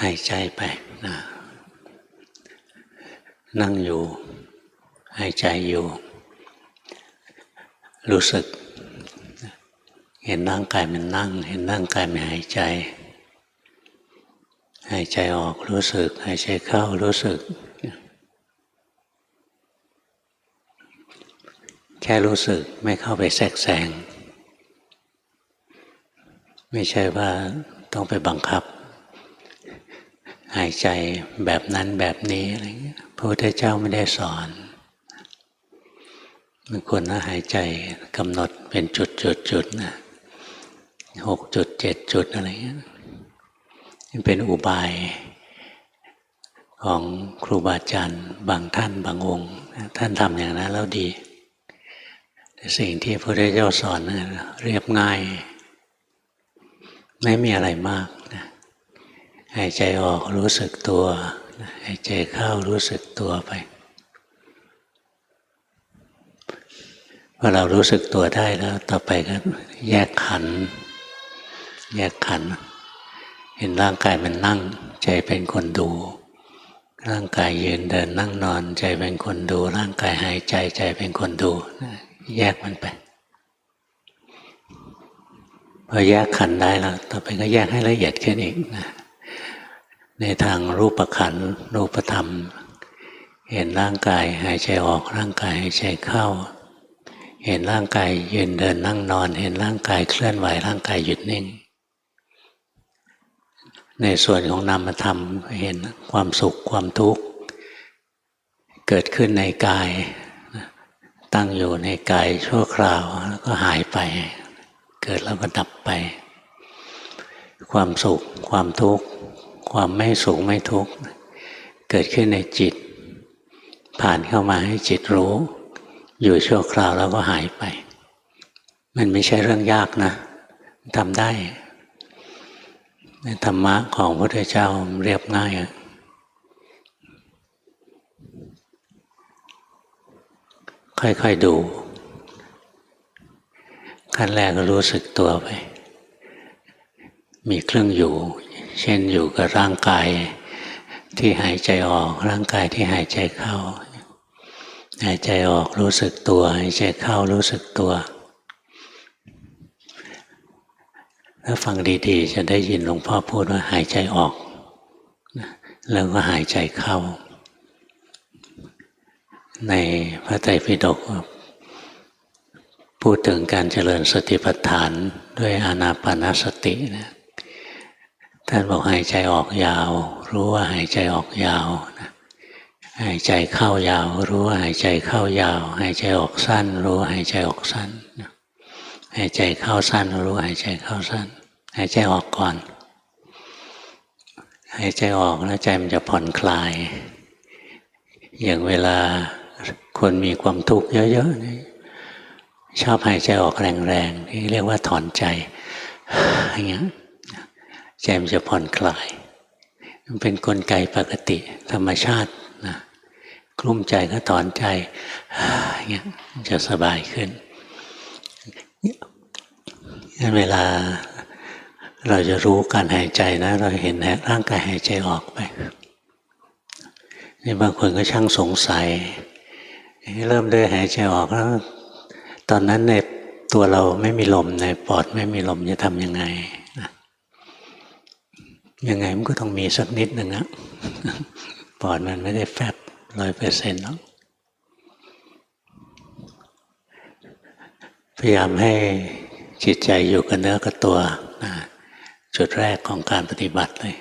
หายใจไปนะนั่งอยู่หายใจอยู่รู้สึกเห็นร่างกายมันนั่งเห็นร่างกายมันหายใจหายใจออกรู้สึกหายใจเข้ารู้สึกแค่รู้สึกไม่เข้าไปแทรกแซงไม่ใช่ว่าต้องไปบังคับหายใจแบบนั้นแบบนี้อะไรเงี้ยพระพุทธเจ้าไม่ได้สอนมันควรนะหายใจกำหนดเป็นจุดนะ6 จุด 7 จุดอะไรเงี้ยเป็นอุบายของครูบาอาจารย์บางท่านบางองค์ท่านทำอย่างนั้นแล้วดีแต่สิ่งที่พระพุทธเจ้าสอนนะเรียบง่ายไม่มีอะไรมากนะหายใจออกรู้สึกตัวหายใจเข้ารู้สึกตัวไปพอเรารู้สึกตัวได้แล้วต่อไปก็แยกขันธ์เห็นร่างกายมันนั่งใจเป็นคนดูร่างกายยืนเดินนั่งนอนใจเป็นคนดูร่างกายหายใจใจเป็นคนดูแยกมันไปพอแยกขันธ์ได้แล้วต่อไปก็แยกให้ละเอียดขึ้นอีกนะในทางรูปขันธ์รูปธรรมเห็นร่างกายหายใจออกร่างกายหายใจเข้าเห็นร่างกายยืนเดินนั่งนอนเห็นร่างกายเคลื่อนไหวร่างกายหยุดนิ่งในส่วนของนามธรรมเห็นความสุขความทุกข์เกิดขึ้นในกายตั้งอยู่ในกายชั่วคราวแล้วก็หายไปเกิดแล้วก็ดับไปความสุขความทุกข์ความไม่สุขไม่ทุกข์เกิดขึ้นในจิตผ่านเข้ามาให้จิตรู้อยู่ชั่วคราวแล้วก็หายไปมันไม่ใช่เรื่องยากนะทำได้ธรรมะของพระพุทธเจ้าเรียบง่ายค่อยๆดูขั้นแรกก็รู้สึกตัวไปมีเครื่องอยู่เช่นอยู่กับร่างกายที่หายใจออกร่างกายที่หายใจเข้าหายใจออกรู้สึกตัวหายใจเข้ารู้สึกตัวถ้าฟังดีๆจะได้ยินหลวงพ่อพูดว่าหายใจออกแล้วก็หายใจเข้าในพระไตรปิฎกพูดถึงการเจริญสติปัฏฐานด้วยอานาปานสตินะท่านบอกหายใจออกยาวรู้ว่าหายใจออกยาวนะหายใจเข้ายาวรู้ว่าหายใจเข้ายาวหายใจออกสั้นรู้ว่าหายใจออกสั้นนะหายใจเข้าสั้นรู้ว่าหายใจเข้าสั้นหายใจออกก่อนหายใจออกแล้วใจมันจะผ่อนคลายอย่างเวลาคนมีความทุกข์เยอะๆนี่ชอบหายใจออกแรงๆที่เรียกว่าถอนใจอย่างเงี้ยใจมันจะผ่อนคลายมันเป็นกลไกปกติธรรมชาตินะกลุ้มใจก็ถอนใจอย่างเงี้ยจะสบายขึ้นเวลาเราจะรู้การหายใจนะเราเห็นร่างกายหายใจออกไปนี่บางคนก็ช่างสงสัยเริ่มด้วยหายใจออกแล้วตอนนั้นในตัวเราไม่มีลมในปอดไม่มีลมจะทำยังไงยังไงมันก็ต้องมีสักนิดหนึ่งนะปอดมันไม่ได้แฟบ100%หรอกพยายามให้จิตใจอยู่กับเนื้อกับตัวนะจุดแรกของการปฏิบัติเลย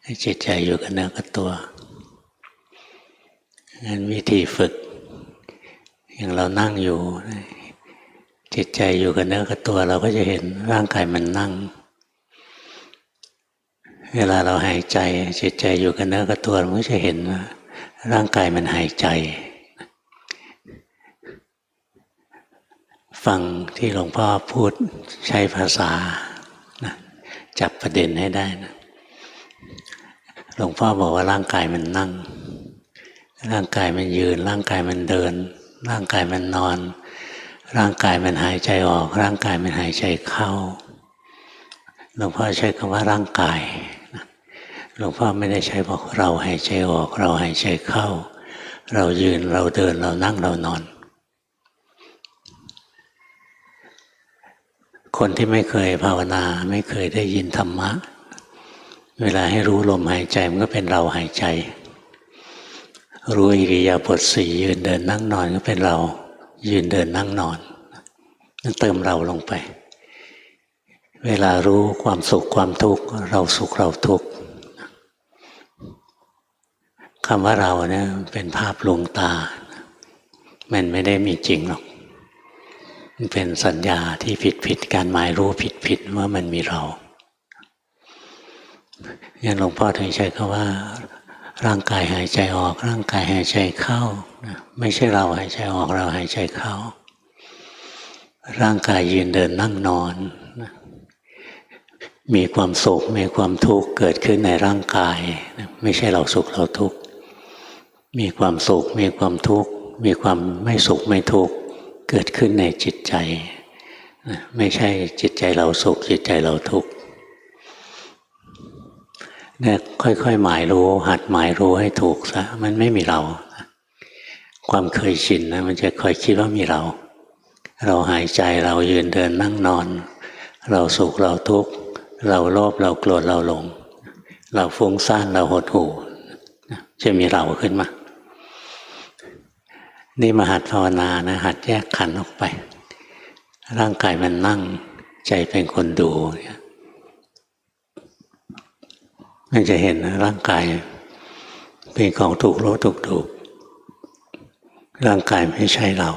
ให้จิตใจอยู่กับเนื้อกับตัวงั้นวิธีฝึกอย่างเรานั่งอยู่จิตใจอยู่กับเนื้อกับตัวเราก็จะเห็นร่างกายมันนั่งเวลาเราหายใจจิตใจอยู่กับเนื้อกับตัวเราก็จะเห็นว่าร่างกายมันหายใจฟังที่หลวงพ่อพูดใช้ภาษานะจับประเด็นให้ได้นะหลวงพ่อบอกว่าร่างกายมันนั่งร่างกายมันยืนร่างกายมันเดินร่างกายมันนอนร่างกายมันหายใจออกร่างกายมันหายใจเข้าหลวงพ่อใช้คำว่าร่างกาย หลวงพ่อไม่ได้ใช้บอกเราหายใจออกเราหายใจเข้าเรายืนเราเดินเรานั่งเรานอนคนที่ไม่เคยภาวนาไม่เคยได้ยินธรรมะเวลาให้รู้ลมหายใจมันก็เป็นเราหายใจรู้อิริยาบถสี่ยืนเดินนั่งนอนก็เป็นเรายืนเดินนั่งนอนนั่นเติมเราลงไปเวลารู้ความสุขความทุกข์เราสุขเราทุกข์คำว่าเราเนี่ยเป็นภาพลวงตามันไม่ได้มีจริงหรอกมันเป็นสัญญาที่ผิดการหมายรู้ผิดว่ามันมีเรางั้นหลวงพ่อถึงใช้คำว่าร่างกายหายใจออกร่างกายหายใจเข้าไม่ใช่เราหายใจออกเราหายใจเข้าร่างกายยืนเดินนั่งนอนมีความสุขมีความทุกข์เกิดขึ้นในร่างกายไม่ใช่เราสุขเราทุกข์มีความสุขมีความทุกข์มีความไม่สุขไม่ทุกข์เกิดขึ้นในจิตใจไม่ใช่จิตใจเราสุขจิตใจเราทุกข์เนี่ยค่อยๆหมายรู้หัดหมายรู้ให้ถูกซะมันไม่มีเราความเคยชินนะมันจะคอยคิดว่ามีเราหายใจเรายืนเดินนั่งนอนเราสุขเราทุกข์เราโลภเราโกรธเราหลงเราฟุ้งซ่านเราหดหู่จะมีเราขึ้นมานี่มาหัดภาวนานะหัดแยกขันธ์ออกไปร่างกายมันนั่งใจเป็นคนดูมันจะเห็นนะร่างกายเป็นของถูกรู้ถูกดูร่างกายไม่ใช่เรา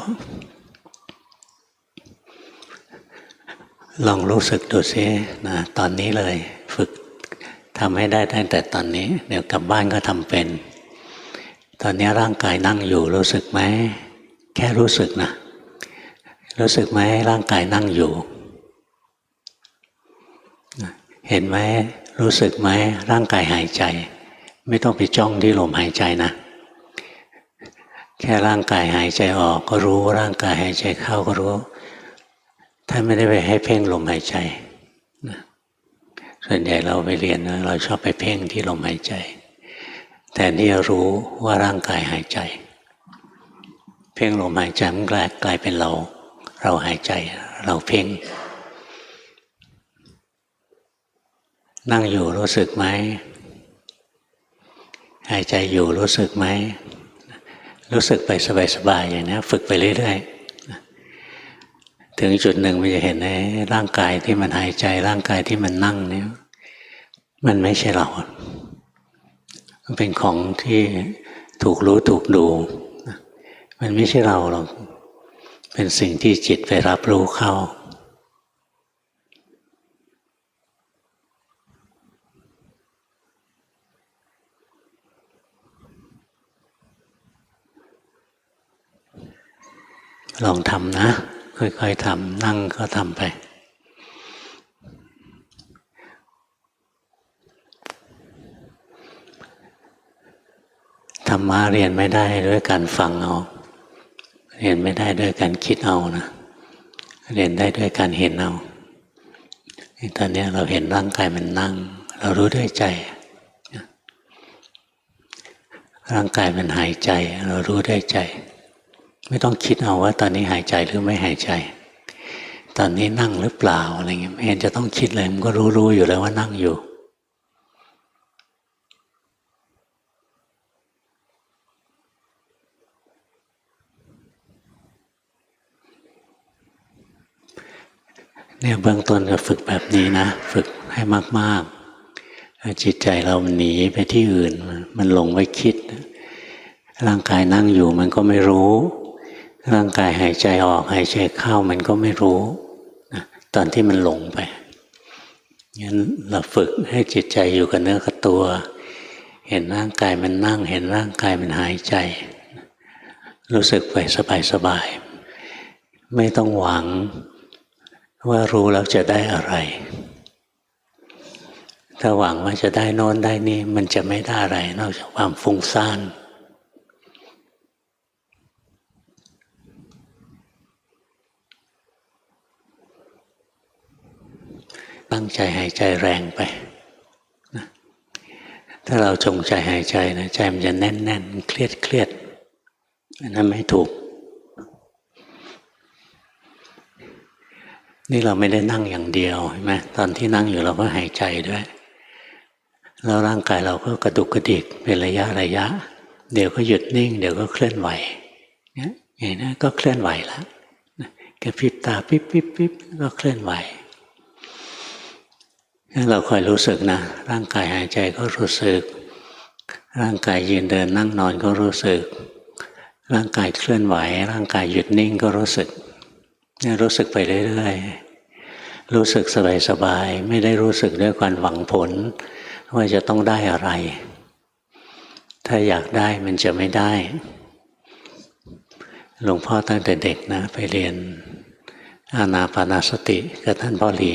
ลองรู้สึกดูซินะตอนนี้เลยฝึกทำให้ได้ตั้งแต่ตอนนี้เดี๋ยวกลับบ้านก็ทำเป็นตอนนี้ร่างกายนั่งอยู่รู้สึกไหมแค่รู้สึกนะรู้สึกไหมร่างกายนั่งอยู่เห็นไหมรู้สึกไหมร่างกายหายใจไม่ต้องไปจ้องที่ลมหายใจนะแค่ร่างกายหายใจออกก็รู้ร่างกายหายใจเข้าก็รู้ท่านไม่ได้ไปให้เพ่งลมหายใจส่วนใหญ่เราไปเรียนเราชอบไปเพ่งที่ลมหายใจแต่นี่รู้ว่าร่างกายหายใจเพ่งลมหายใจมันกลายเป็นเราหายใจเราเพ่งนั่งอยู่รู้สึกไหมหายใจอยู่รู้สึกไหมรู้สึกไปสบายๆอย่างนี้ฝึกไปเรื่อยๆถึงจุดหนึ่งมันจะเห็นในร่างกายที่มันหายใจร่างกายที่มันนั่งเนี่ยมันไม่ใช่เรามันเป็นของที่ถูกรู้ถูกดูมันไม่ใช่เราหรอกเป็นสิ่งที่จิตไปรับรู้เข้าลองทำนะค่อยๆทำนั่งก็ทำไปธรรมะเรียนไม่ได้ด้วยการฟังเอาเรียนไม่ได้ด้วยการคิดเอานะเรียนได้ด้วยการเห็นเอาตอนนี้เราเห็นร่างกายมันนั่งเรารู้ด้วยใจร่างกายมันหายใจเรารู้ด้วยใจไม่ต้องคิดเอาว่าตอนนี้หายใจหรือไม่หายใจตอนนี้นั่งหรือเปล่าอะไรเงี้ยไม่เห็นจะต้องคิดเลยมันก็รู้อยู่แล้วว่านั่งอยู่เนี่ยเบื้องต้นก็ฝึกแบบนี้นะฝึกให้มากๆจิตใจเรามันหนีไปที่อื่นมันหลงไปคิดร่างกายนั่งอยู่มันก็ไม่รู้ร่างกายหายใจออกหายใจเข้ามันก็ไม่รู้ตอนที่มันหลงไปงั้นเราฝึกให้จิตใจอยู่กับเนื้อกับตัวเห็นร่างกายมันนั่งเห็นร่างกายมันหายใจรู้สึกไปสบายๆไม่ต้องหวังว่ารู้แล้วจะได้อะไรถ้าหวังว่าจะได้โน้นได้นี่มันจะไม่ได้อะไรนอกจากความฟุ้งซ่านตั้งใจหายใจแรงไป ถ้าเราจงใจหายใจนะใจมันจะแน่นแน่นเครียดเครียดอันนั้นไม่ถูกนี่เราไม่ได้นั่งอย่างเดียวใช่ไหมตอนที่นั่งอยู่เราก็หายใจด้วยแล้วร่างกายเราก็กระดุกกระดิกเป็นระยะระยะเดี๋ยวก็หยุดนิ่งเดี๋ยวก็เคลื่อนไหวเนี่ยอย่างนี้ก็เคลื่อนไหวแล้วกระพริบตาปิ๊บปิ๊บปิ๊บก็เคลื่อนไหวเราคอยรู้สึกนะร่างกายหายใจก็รู้สึกร่างกายยืนเดินนั่งนอนก็รู้สึกร่างกายเคลื่อนไหวร่างกายหยุดนิ่งก็รู้สึกเนี่ยรู้สึกไปเรื่อยๆรู้สึกสบายๆไม่ได้รู้สึกด้วยการหวังผลว่าจะต้องได้อะไรถ้าอยากได้มันจะไม่ได้หลวงพ่อตั้งแต่เด็กนะไปเรียนอานาปานสติกับท่านพ่อหลี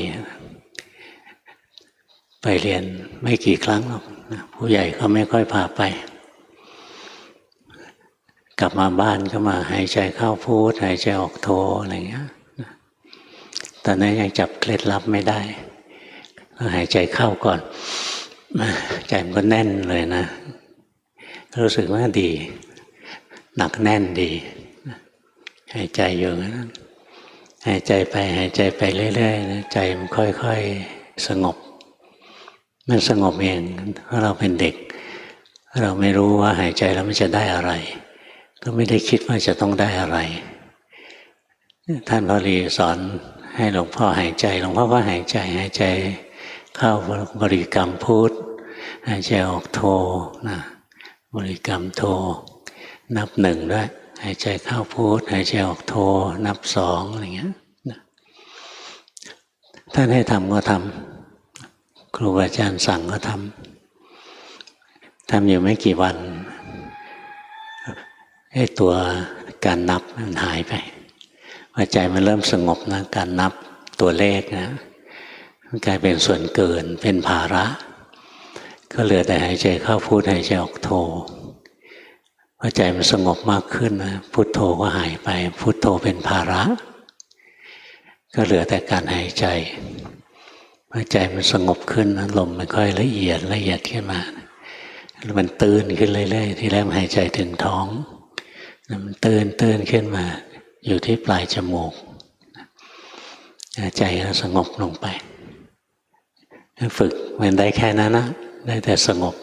ไปเรียนไม่กี่ครั้งหรอกผู้ใหญ่ก็ไม่ค่อยพาไปกลับมาบ้านก็มาหายใจเข้าพุทหายใจออกโทอะไรอย่างเงี้ยตอนนั้นยังจับเคล็ดลับไม่ได้ก็หายใจเข้าก่อนใจมันก็แน่นเลยนะรู้สึกว่าดีหนักแน่นดีหายใจอยู่นั้นหายใจไปหายใจไปเรื่อยๆนะใจมันค่อยๆสงบมันสงบเองเพราะเราเป็นเด็กเราไม่รู้ว่าหายใจแล้วมันจะได้อะไรก็ไม่ได้คิดว่าจะต้องได้อะไรท่านพระลีสอนให้หลวงพ่อหายใจหลวงพ่อก็หายใจเข้าบริกรรมพุทหายใจออกโทนะบริกรรมโทนับหนึ่งด้วยหายใจเข้าพุทหายใจออกโทนับสองอะไรเงี้ยท่านให้ทำก็ทำครูอาจารย์สั่งก็ทำอยู่ไม่กี่วันไอ้ตัวการนับมันหายไปพอใจมันเริ่มสงบนะการนับตัวเลขนะมันกลายเป็นส่วนเกินเป็นภาระก็เหลือแต่หายใจเข้าพุทหายใจออกโทพอใจมันสงบมากขึ้นนะพุทโธก็หายไปพุทโธเป็นภาระก็เหลือแต่การหายใจพอใจมันสงบขึ้นนะลมมันค่อยละเอียดขึ้นมาแล้วมันตื่นขึ้นเรื่อยๆที่แรกหายใจถึงท้องมันตื่นขึ้นมาอยู่ที่ปลายจมูกใจก็สงบลงไปฝึกมันได้แค่นั้นนะได้แต่สงบ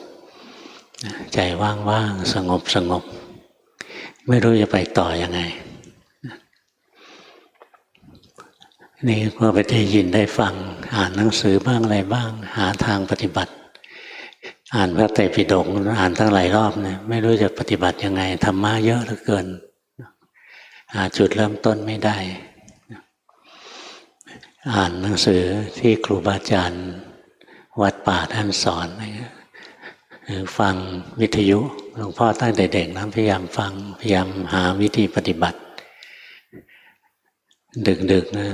ใจว่างๆสงบไม่รู้จะไปต่อยังไงนี่พอไปได้ยินได้ฟังอ่านหนังสือบ้างอะไรบ้างหาทางปฏิบัติอ่านพระไตรปิฎกอ่านตั้งหลายรอบเนี่ยไม่รู้จะปฏิบัติยังไงธรรมะเยอะเหลือเกินหาจุดเริ่มต้นไม่ได้อ่านหนังสือที่ครูบาอาจารย์วัดป่าท่านสอนหรือฟังวิทยุหลวงพ่อตั้งแต่เด็กนะพยายามฟังพยายามหาวิธีปฏิบัติดึกๆนะ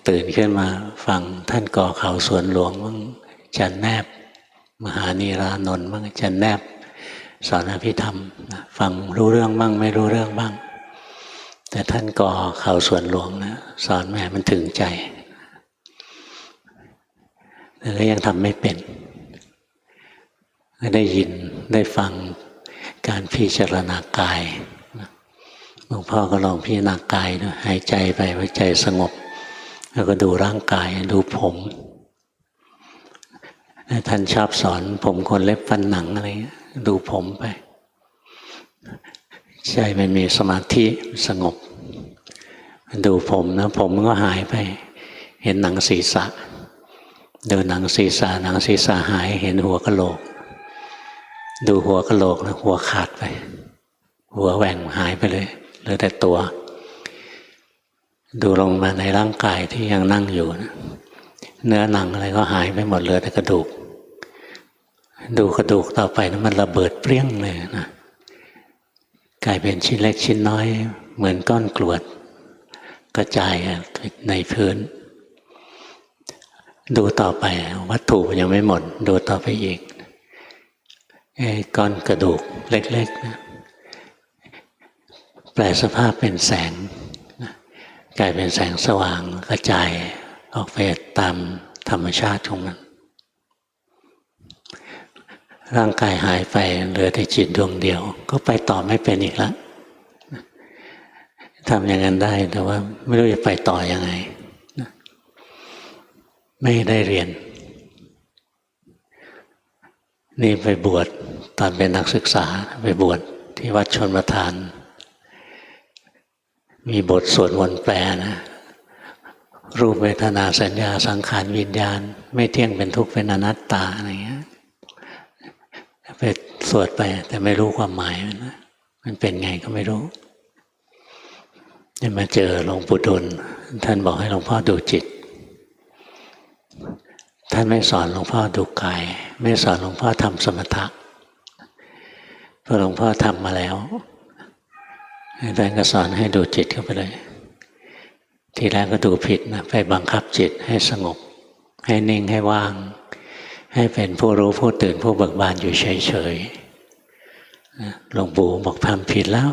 ตื่นขึ้นมาฟังท่านก่อเขาสวนหลวงมั่งจันแนบมหานีรานนท์มั่งจันแนบสอนอภิธรรมฟังรู้เรื่องบ้างไม่รู้เรื่องบ้างแต่ท่านก่อเขาสวนหลวงนะสอนแม่มันถึงใจแต่ก็ยังทำไม่เป็นได้ยินได้ฟังการพิจารณากายหลวงพ่อก็ลองพิจารณากายด้วยหายใจไปไว้ใจสงบแล้วก็ดูร่างกายดูผมท่านชอบสอนผมขนเล็บฟันหนังอะไรดูผมไปใจมันมีสมาธิสงบดูผมนะผมมันก็หายไปเห็นหนังศีรษะดูหนังศีรษะหายเห็นหัวกะโหลกดูหัวกะโหลกนะหัวขาดไปหัวแหว่งหายไปเลยเหลือแต่ตัวดูลงมาในร่างกายที่ยังนั่งอยู่นะเนื้อหนังอะไรก็หายไปหมดเหลือแต่กระดูกดูกระดูกต่อไปนะมันระเบิดเปรี้ยงเลยนะกลายเป็นชิ้นเล็กชิ้นน้อยเหมือนก้อนกรวดกระจายในพื้นดูต่อไปวัตถุยังไม่หมดดูต่อไปอีกก้อนกระดูกเล็กๆนะแปลสภาพเป็นแสงกลายเป็นแสงสว่างกระจายออกไปตามธรรมชาติของมัน ร่างกายหายไปเหลือแต่จิตดวงเดียวก็ไปต่อไม่เป็นอีกแล้วทำอย่างนั้นได้แต่ว่าไม่รู้จะไปต่อยังไงไม่ได้เรียนนี่ไปบวชตอนเป็นนักศึกษาไปบวชที่วัดชนประทานมีบทสวดมนต์แปลนะรูปเวทนาสัญญาสังขารวิญญาณไม่เที่ยงเป็นทุกข์เป็นอนัตตาอะไรเงี้ยไปสวดไปแต่ไม่รู้ความหมายมันเป็นไงก็ไม่รู้จะมาเจอหลวงปู่ดูลท่านบอกให้หลวงพ่อดูจิตท่านไม่สอนหลวงพ่อดูกายไม่สอนหลวงพ่อทำสมถะเพราะหลวงพ่อทำมาแล้วท่านก็สอนให้ดูจิตเข้าไปเลยทีแรกก็ดูผิดนะไปบังคับจิตให้สงบให้นิ่งให้ว่างให้เป็นผู้รู้ผู้ตื่นผู้เบิกบานอยู่เฉยๆหลวงปู่บอกทำผิดแล้ว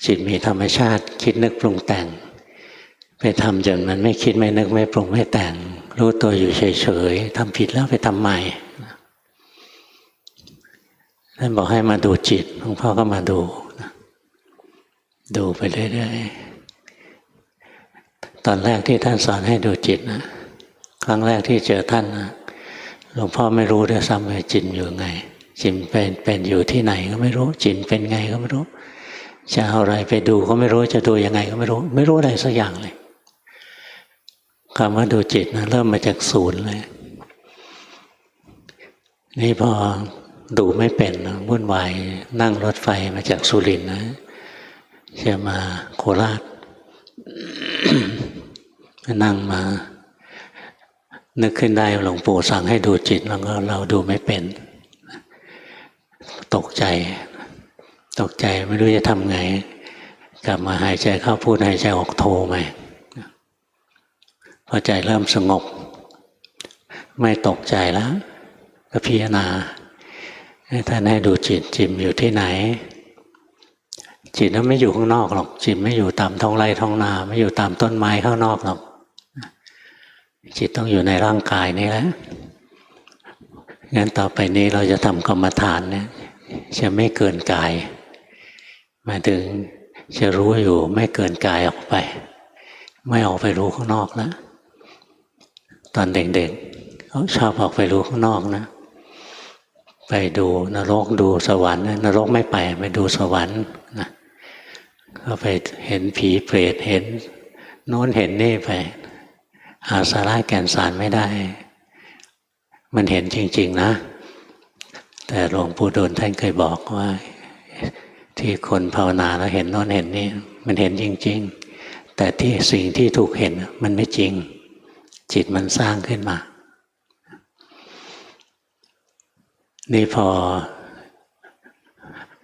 จิตมีธรรมชาติคิดนึกปรุงแต่งไปทำจนมันไม่คิดไม่นึกไม่ปรุงไม่แต่งรู้ตัวอยู่เฉยๆทำผิดแล้วไปทำใหม่ท่านบอกให้มาดูจิตหลวงพ่อก็มาดูไปเรื่อยๆตอนแรกที่ท่านสอนให้ดูจิตนะครั้งแรกที่เจอท่านนะหลวงพ่อไม่รู้ด้วยซ้ำว่าจิตอยู่ไงจิตเป็นอยู่ที่ไหนก็ไม่รู้จิตเป็นไงก็ไม่รู้จะเอาอะไรไปดูก็ไม่รู้จะดูยังไงก็ไม่รู้อะไรสักอย่างเลยคำว่าดูจิตนะเริ่มมาจากศูนย์เลยนี่พอดูไม่เป็นวุ่นวายนั่งรถไฟมาจากสุรินทร์นะจะมาโคราช นั่งมานึกขึ้นได้หลวงปู่สั่งให้ดูจิตแล้วก็เราดูไม่เป็นตกใจไม่รู้จะทำไงกลับมาหายใจเข้าพูดหายใจออกโทใหม่พอใจเริ่มสงบไม่ตกใจแล้วก็พิจารณาท่านให้ดูจิตอยู่ที่ไหนจิตนั้นไม่อยู่ข้างนอกหรอกจิตไม่อยู่ตามท้องไร่ท้องนาไม่อยู่ตามต้นไม้ข้างนอกหรอกจิตต้องอยู่ในร่างกายนี่แหละงั้นต่อไปนี้เราจะทำกรรมฐานเนี่ยจะไม่เกินกายหมายถึงจะรู้อยู่ไม่เกินกายออกไปไม่ออกไปรู้ข้างนอกแล้วตอนเด็กๆเขาชอบออกไปรู้ข้างนอกนะไปดูนรกดูสวรรค์นรกไม่ไปดูสวรรค์นะก็ไปเห็นผีเปรตเห็นโน้นเห็นนี่ไปหาสาระแก่นสารไม่ได้มันเห็นจริงๆนะแต่หลวงปู่ดูลท่านเคยบอกว่าที่คนภาวนาแล้วเห็นโน้นเห็นนี่มันเห็นจริงๆแต่ที่สิ่งที่ถูกเห็นมันไม่จริงจิตมันสร้างขึ้นมานี่พอ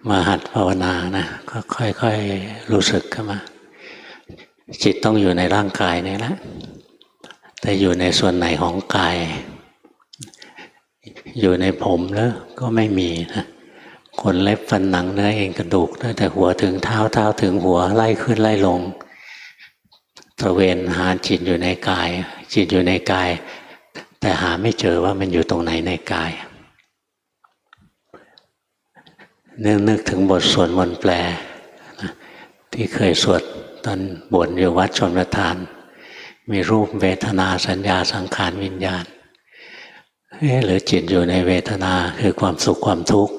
มาหัดภาวนานะก็ค่อยๆรู้สึกขึ้นมาจิตต้องอยู่ในร่างกายนี่แหละแต่อยู่ในส่วนไหนของกายอยู่ในผมแล้วก็ไม่มีนะขนเล็บฟันหนังเนื้อเอ็นกระดูกตั้งแต่หัวถึงเท้าเท้าถึงหัวไล่ขึ้นไล่ลงตระเวนหาจิตอยู่ในกายจิตอยู่ในกายแต่หาไม่เจอว่ามันอยู่ตรงไหนในกายนึกถึงบทสวดมนต์แปลนะที่เคยสวดตอนบวชอยู่วัดชนประทานมีรูปเวทนาสัญญาสังขารวิญญาณหรือจิตอยู่ในเวทนาคือความสุขความทุกข์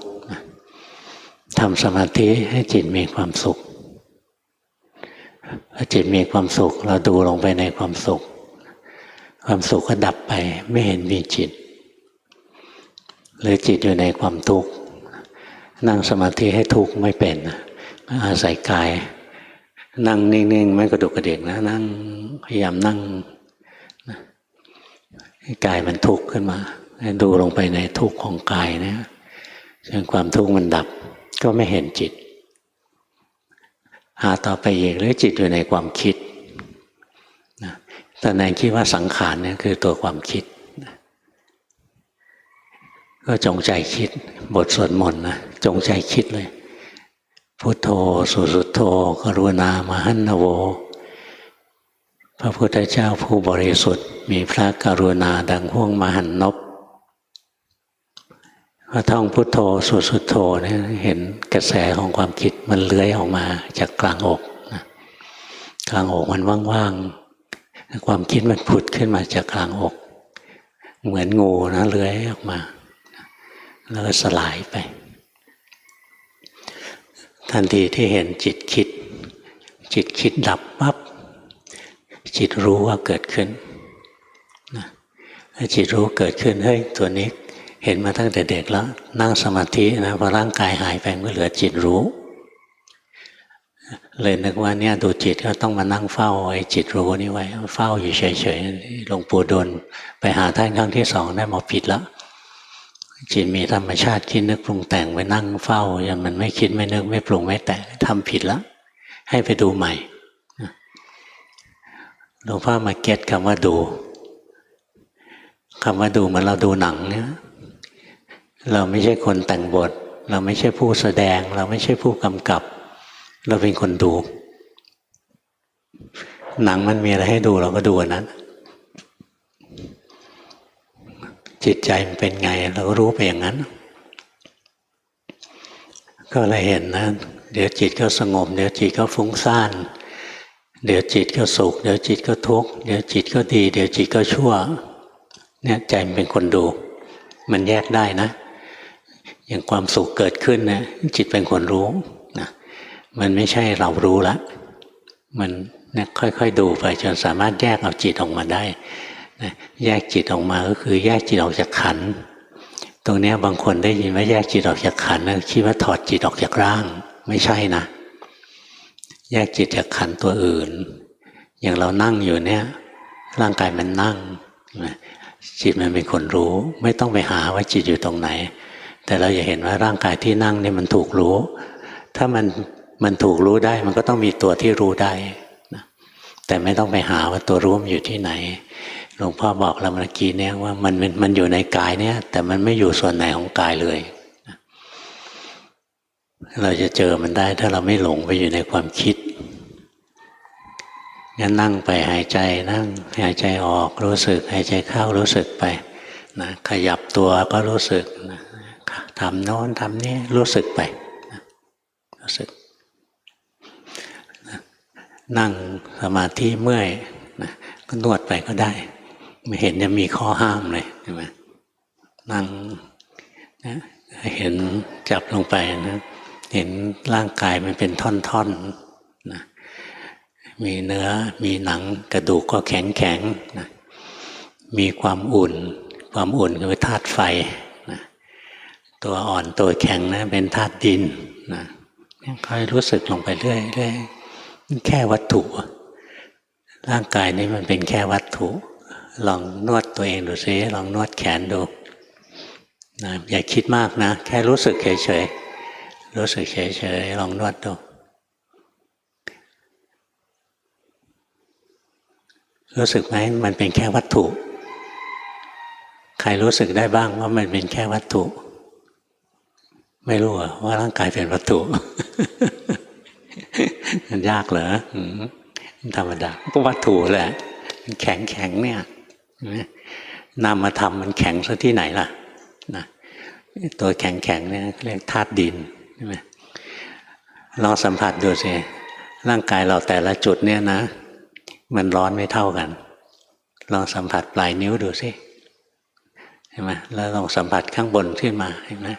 ทำสมาธิให้จิตมีความสุขพอจิตมีความสุขเราดูลงไปในความสุขความสุขก็ดับไปไม่เห็นมีจิตหรือจิตอยู่ในความทุกข์นั่งสมาธิให้ทุกข์ไม่เป็นอาศัยกายนั่งนิ่งๆไม่กระดุกกระดิกนะนั่งพยายามนั่งให้กายมันทุกข์ขึ้นมาดูลงไปในทุกข์ของกายนะจนความทุกข์มันดับก็ไม่เห็นจิตหาต่อไปอีกหรือจิตอยู่ในความคิดตอนนั้นคิดว่าสังขารเนี่ยคือตัวความคิดก็จงใจคิดบทสวดมนต์นะจงใจคิดเลยพุทโธสุโธกรุณามหันนโวพระพุทธเจ้าผู้บริสุทธิ์มีพระกรุณาดังห้วงมหันนบ พอท่องพุทโธสวดสุทโธเนี่ยเห็นกระแสของความคิดมันเลื้อยออกมาจากกลางอกนะกลางอกมันว่างๆความคิดมันผุดขึ้นมาจากกลางอกเหมือนงูนะเลื้อยออกมาแล้วก็สลายไปทันทีที่เห็นจิตคิดดับปั๊บจิตรู้ว่าเกิดขึ้นนะจิตรู้เกิดขึ้นเฮ้ยตัวนี้เห็นมาตั้งแต่เด็กแล้วนั่งสมาธินะพอร่างกายหายไปก็เหลือจิตรู้เลยนึกว่าเนี่ยดูจิตก็ต้องมานั่งเฝ้าไอ้จิตรู้นี่ไว้เฝ้าอยู่เฉยๆหลวงปู่ดูลไปหาท่านครั้งที่สองได้หมอผิดแล้วจิตมีธรรมชาติคิดนึกปรุงแต่งไปนั่งเฝ้าอย่างมันไม่คิดไม่นึกไม่ปรุงไม่แต่งทำผิดแล้วให้ไปดูใหม่หลวงพ่อมาเก็ตคำว่าดูเหมือนเราดูหนังเนี่ยเราไม่ใช่คนแต่งบทเราไม่ใช่ผู้แสดงเราไม่ใช่ผู้กำกับเราเป็นคนดูหนังมันมีอะไรให้ดูเราก็ดูอันนั้นจิตใจมันเป็นไงเราก็รู้ไปอย่างนั้นก็เลยเห็นนะเดี๋ยวจิตก็สงบเดี๋ยวจิตก็ฟุ้งซ่านเดี๋ยวจิตก็สุขเดี๋ยวจิตก็ทุกข์เดี๋ยวจิตก็ดีเดี๋ยวจิตก็ชั่วเนี่ยใจมันเป็นคนดูมันแยกได้นะอย่างความสุขเกิดขึ้นนะจิตเป็นคนรู้นะมันไม่ใช่เรารู้ละมันเนี่ยค่อยๆดูไปจนสามารถแยกเอาจิตออกมาได้นะแยกจิตออกมาก็คือแยกจิตออกจากขันธ์ตรงนี้บางคนได้ยินว่าแยกจิตออกจากขันธ์นะคิดว่าถอดจิตออกจากร่างไม่ใช่นะแยกจิตจากขันธ์ตัวอื่นอย่างเรานั่งอยู่เนี่ยร่างกายมันนั่งจิตมันเป็นคนรู้ไม่ต้องไปหาว่าจิตอยู่ตรงไหนแต่เราอย่าเห็นว่าร่างกายที่นั่งนี่มันถูกรู้ถ้ามันถูกรู้ได้มันก็ต้องมีตัวที่รู้ได้นะแต่ไม่ต้องไปหาว่าตัวรู้มันอยู่ที่ไหนหลวงพ่อบอกเราเมื่อกี้เนี่ยว่ามันอยู่ในกายเนี่ยแต่มันไม่อยู่ส่วนไหนของกายเลยนะเราจะเจอมันได้ถ้าเราไม่หลงไปอยู่ในความคิดงั้นนั่งไปหายใจนั่งหายใจออกรู้สึกหายใจเข้ารู้สึกไปนะขยับตัวก็รู้สึกนะทำโน้นทำนี้รู้สึกไปนะรู้สึกนะนั่งสมาธิเมื่อยนะก็นวดไปก็ได้ไม่เห็นจะมีข้อห้ามเลยใช่ไหมนั่งนะเห็นจับลงไปนะเห็นร่างกายมันเป็นท่อนๆนะมีเนื้อมีหนังกระดูกก็แข็งนะมีความอุ่นคือธาตุไฟนะตัวอ่อนตัวแข็งนะเป็นธาตุดินนะค่อยรู้สึกลงไปเรื่อยๆแค่วัตถุร่างกายนี้มันเป็นแค่วัตถุลองนวดตัวเองดูซิลองนวดแขนดูนะอย่าคิดมากนะแค่รู้สึกเฉยๆรู้สึกเฉยๆลองนวดดูรู้สึกไหมมันเป็นแค่วัตถุใครรู้สึกได้บ้างว่ามันเป็นแค่วัตถุไม่รู้ว่าร่างกายเป็นวัตถุ มันยากเหรอธรรมดาก็วัตถุแหละมันแข็งเนี่ยนามธรรมมันแข็งซะที่ไหนล่ะนะตัวแข็งเนี่ยเรียกธาตุดินใช่ไหมลองสัมผัสดูสิร่างกายเราแต่ละจุดเนี่ยนะมันร้อนไม่เท่ากันลองสัมผัสปลายนิ้วดูสิเห็นไหมแล้วลองสัมผัสข้างบนขึ้นมาเห็นไหม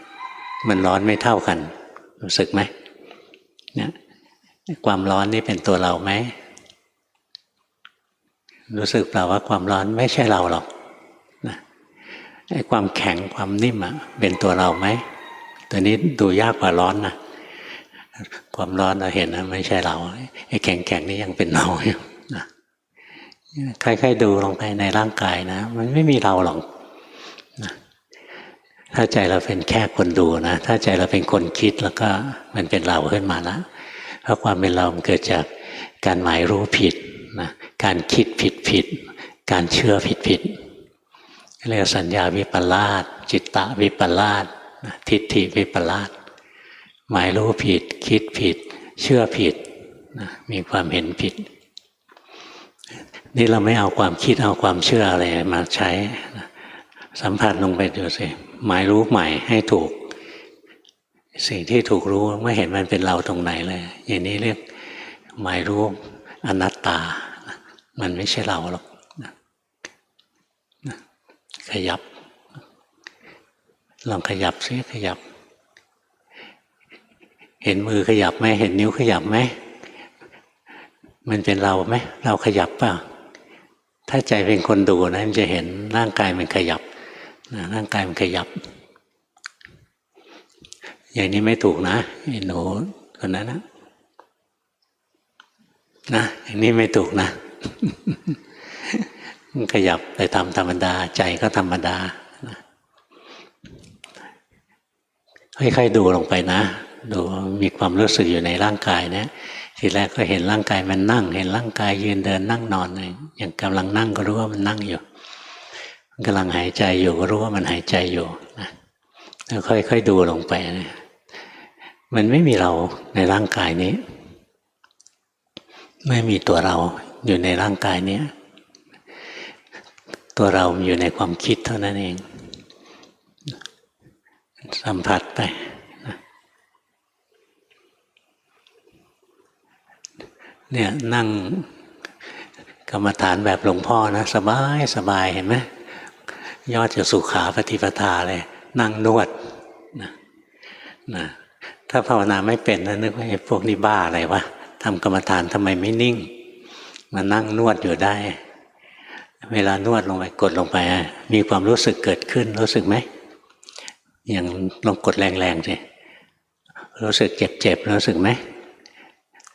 มันร้อนไม่เท่ากันรู้สึกไหมเนี่ยความร้อนนี่เป็นตัวเราไหมรู้สึกเปล่าว่าความร้อนไม่ใช่เราหรอกนะไอ้ความแข็งความนิ่มอ่ะเป็นตัวเราไหมตัวนี้ดูยากกว่าร้อนนะความร้อนเราเห็นนะไม่ใช่เราไอ้แข็งนี่ยังเป็นเราอยู่นะค่อยๆดูลงไปในร่างกายนะมันไม่มีเราหรอกนะถ้าใจเราเป็นแค่คนดูนะถ้าใจเราเป็นคนคิดแล้วก็มันเป็นเราขึ้นมาแล้วเพราะความเป็นเรามันเกิดจากการหมายรู้ผิดนะการคิดผิดการเชื่อผิดเรียกสัญญาวิปลาสจิตตวิปลาสทิฏฐิวิปลาสหมายรู้ผิดคิดผิดเชื่อผิดนะมีความเห็นผิดนี่เราไม่เอาความคิดเอาความเชื่ออะไรมาใช้นะ สัมผัสลงไปดูสิหมายรู้ใหม่ให้ถูกสิ่งที่ถูกรู้ไม่เห็นมันเป็นเราตรงไหนเลยอย่างนี้เรียกหมายรู้อนัตตามันไม่ใช่เราหรอกขยับลองขยับซิขยับเห็นมือขยับไหมเห็นนิ้วขยับไหมมันเป็นเราไหมเราขยับเปล่าถ้าใจเป็นคนดูนะมันจะเห็นร่างกายมันขยับร่างกายมันขยับอย่างนี้ไม่ถูกนะไอ้หนูคนนั้นนะอย่างนี้ไม่ถูกนะ ขยับไปตามธรรมดาใจก็ธรรมดาค่อยๆดูลงไปนะดูมีความรู้สึกอยู่ในร่างกายนะทีแรกก็เห็นร่างกายมันนั่งเห็นร่างกายยืนเดินนั่งนอนอย่างกำลังนั่งก็รู้ว่ามันนั่งอยู่กำลังหายใจอยู่ก็รู้ว่ามันหายใจอยู่นะแล้วค่อยๆดูลงไปนะมันไม่มีเราในร่างกายนี้ไม่มีตัวเราอยู่ในร่างกายนี้ตัวเราอยู่ในความคิดเท่านั้นเองสัมผัสไปเนี่ยนั่งกรรมฐานแบบหลวงพ่อนะสบายสบายเห็นไหมยอดจะสุขาปฏิปทาเลยนั่งนวดนะถ้าภาวนาไม่เป็นนะนึกว่าไอ้พวกนี้บ้าอะไรวะทำกรรมฐานทำไมไม่นิ่งมานั่งนวดอยู่ได้เวลานวดลงไปกดลงไปมีความรู้สึกเกิดขึ้นรู้สึกไหมอย่างลองกดแรงๆสิรู้สึกเจ็บๆรู้สึกไหม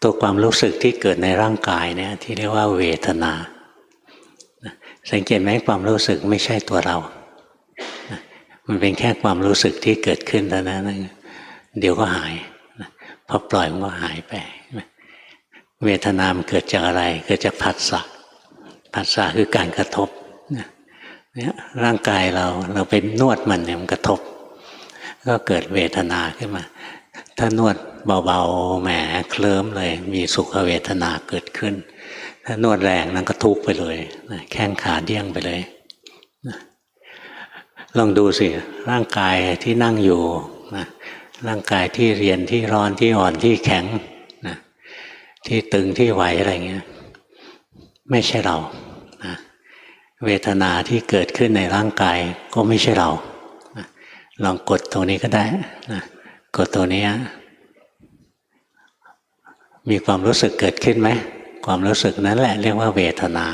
ตัวความรู้สึกที่เกิดในร่างกายเนี่ยที่เรียกว่าเวทนาสังเกตไหมความรู้สึกไม่ใช่ตัวเรามันเป็นแค่ความรู้สึกที่เกิดขึ้นเท่านั้นเดี๋ยวก็หายพอปล่อยมันก็หายไปเวทนามันเกิดจากอะไรเกิดจากผัสสะผัสสะคือการกระทบเนี่ยร่างกายเราไปนวดมันเนี่ยมันกระทบก็เกิดเวทนาขึ้นมาถ้านวดเบาๆแหมเคลิ้มเลยมีสุขเวทนาเกิดขึ้นถ้านวดแรงนั้นก็ทุกข์ไปเลยแข้งขาเดี้ยงไปเลยลองดูสิร่างกายที่นั่งอยู่ร่างกายที่เรียนที่ร้อนที่อ่อนที่แข็งที่ตึงที่ไหวอะไรเงี้ยไม่ใช่เราเวทนาที่เกิดขึ้นในร่างกายก็ไม่ใช่เราลองกดตรงนี้ก็ได้กดตัวนี้มีความรู้สึกเกิดขึ้นไหมความรู้สึกนั้นแหละเรียกว่าเวทนา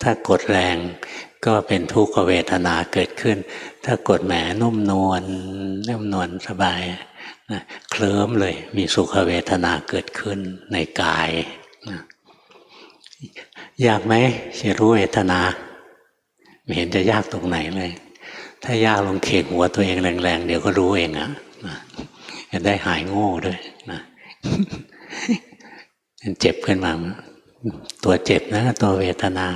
ถ้ากดแรงก็เป็นทุกขเวทนาเกิดขึ้นถ้ากดแหมนุ่มนวลสบายเคลิ้มเลยมีสุขเวทนาเกิดขึ้นในกายยากไหมจะรู้เวทนาไม่เห็นจะยากตรงไหนเลยถ้ายากลงเขกหัวตัวเองแรงๆเดี๋ยวก็รู้เองจะได้หายโง่ด้วยนะเจ็บขึ้นมาตัวเจ็บนะตัวเวทนา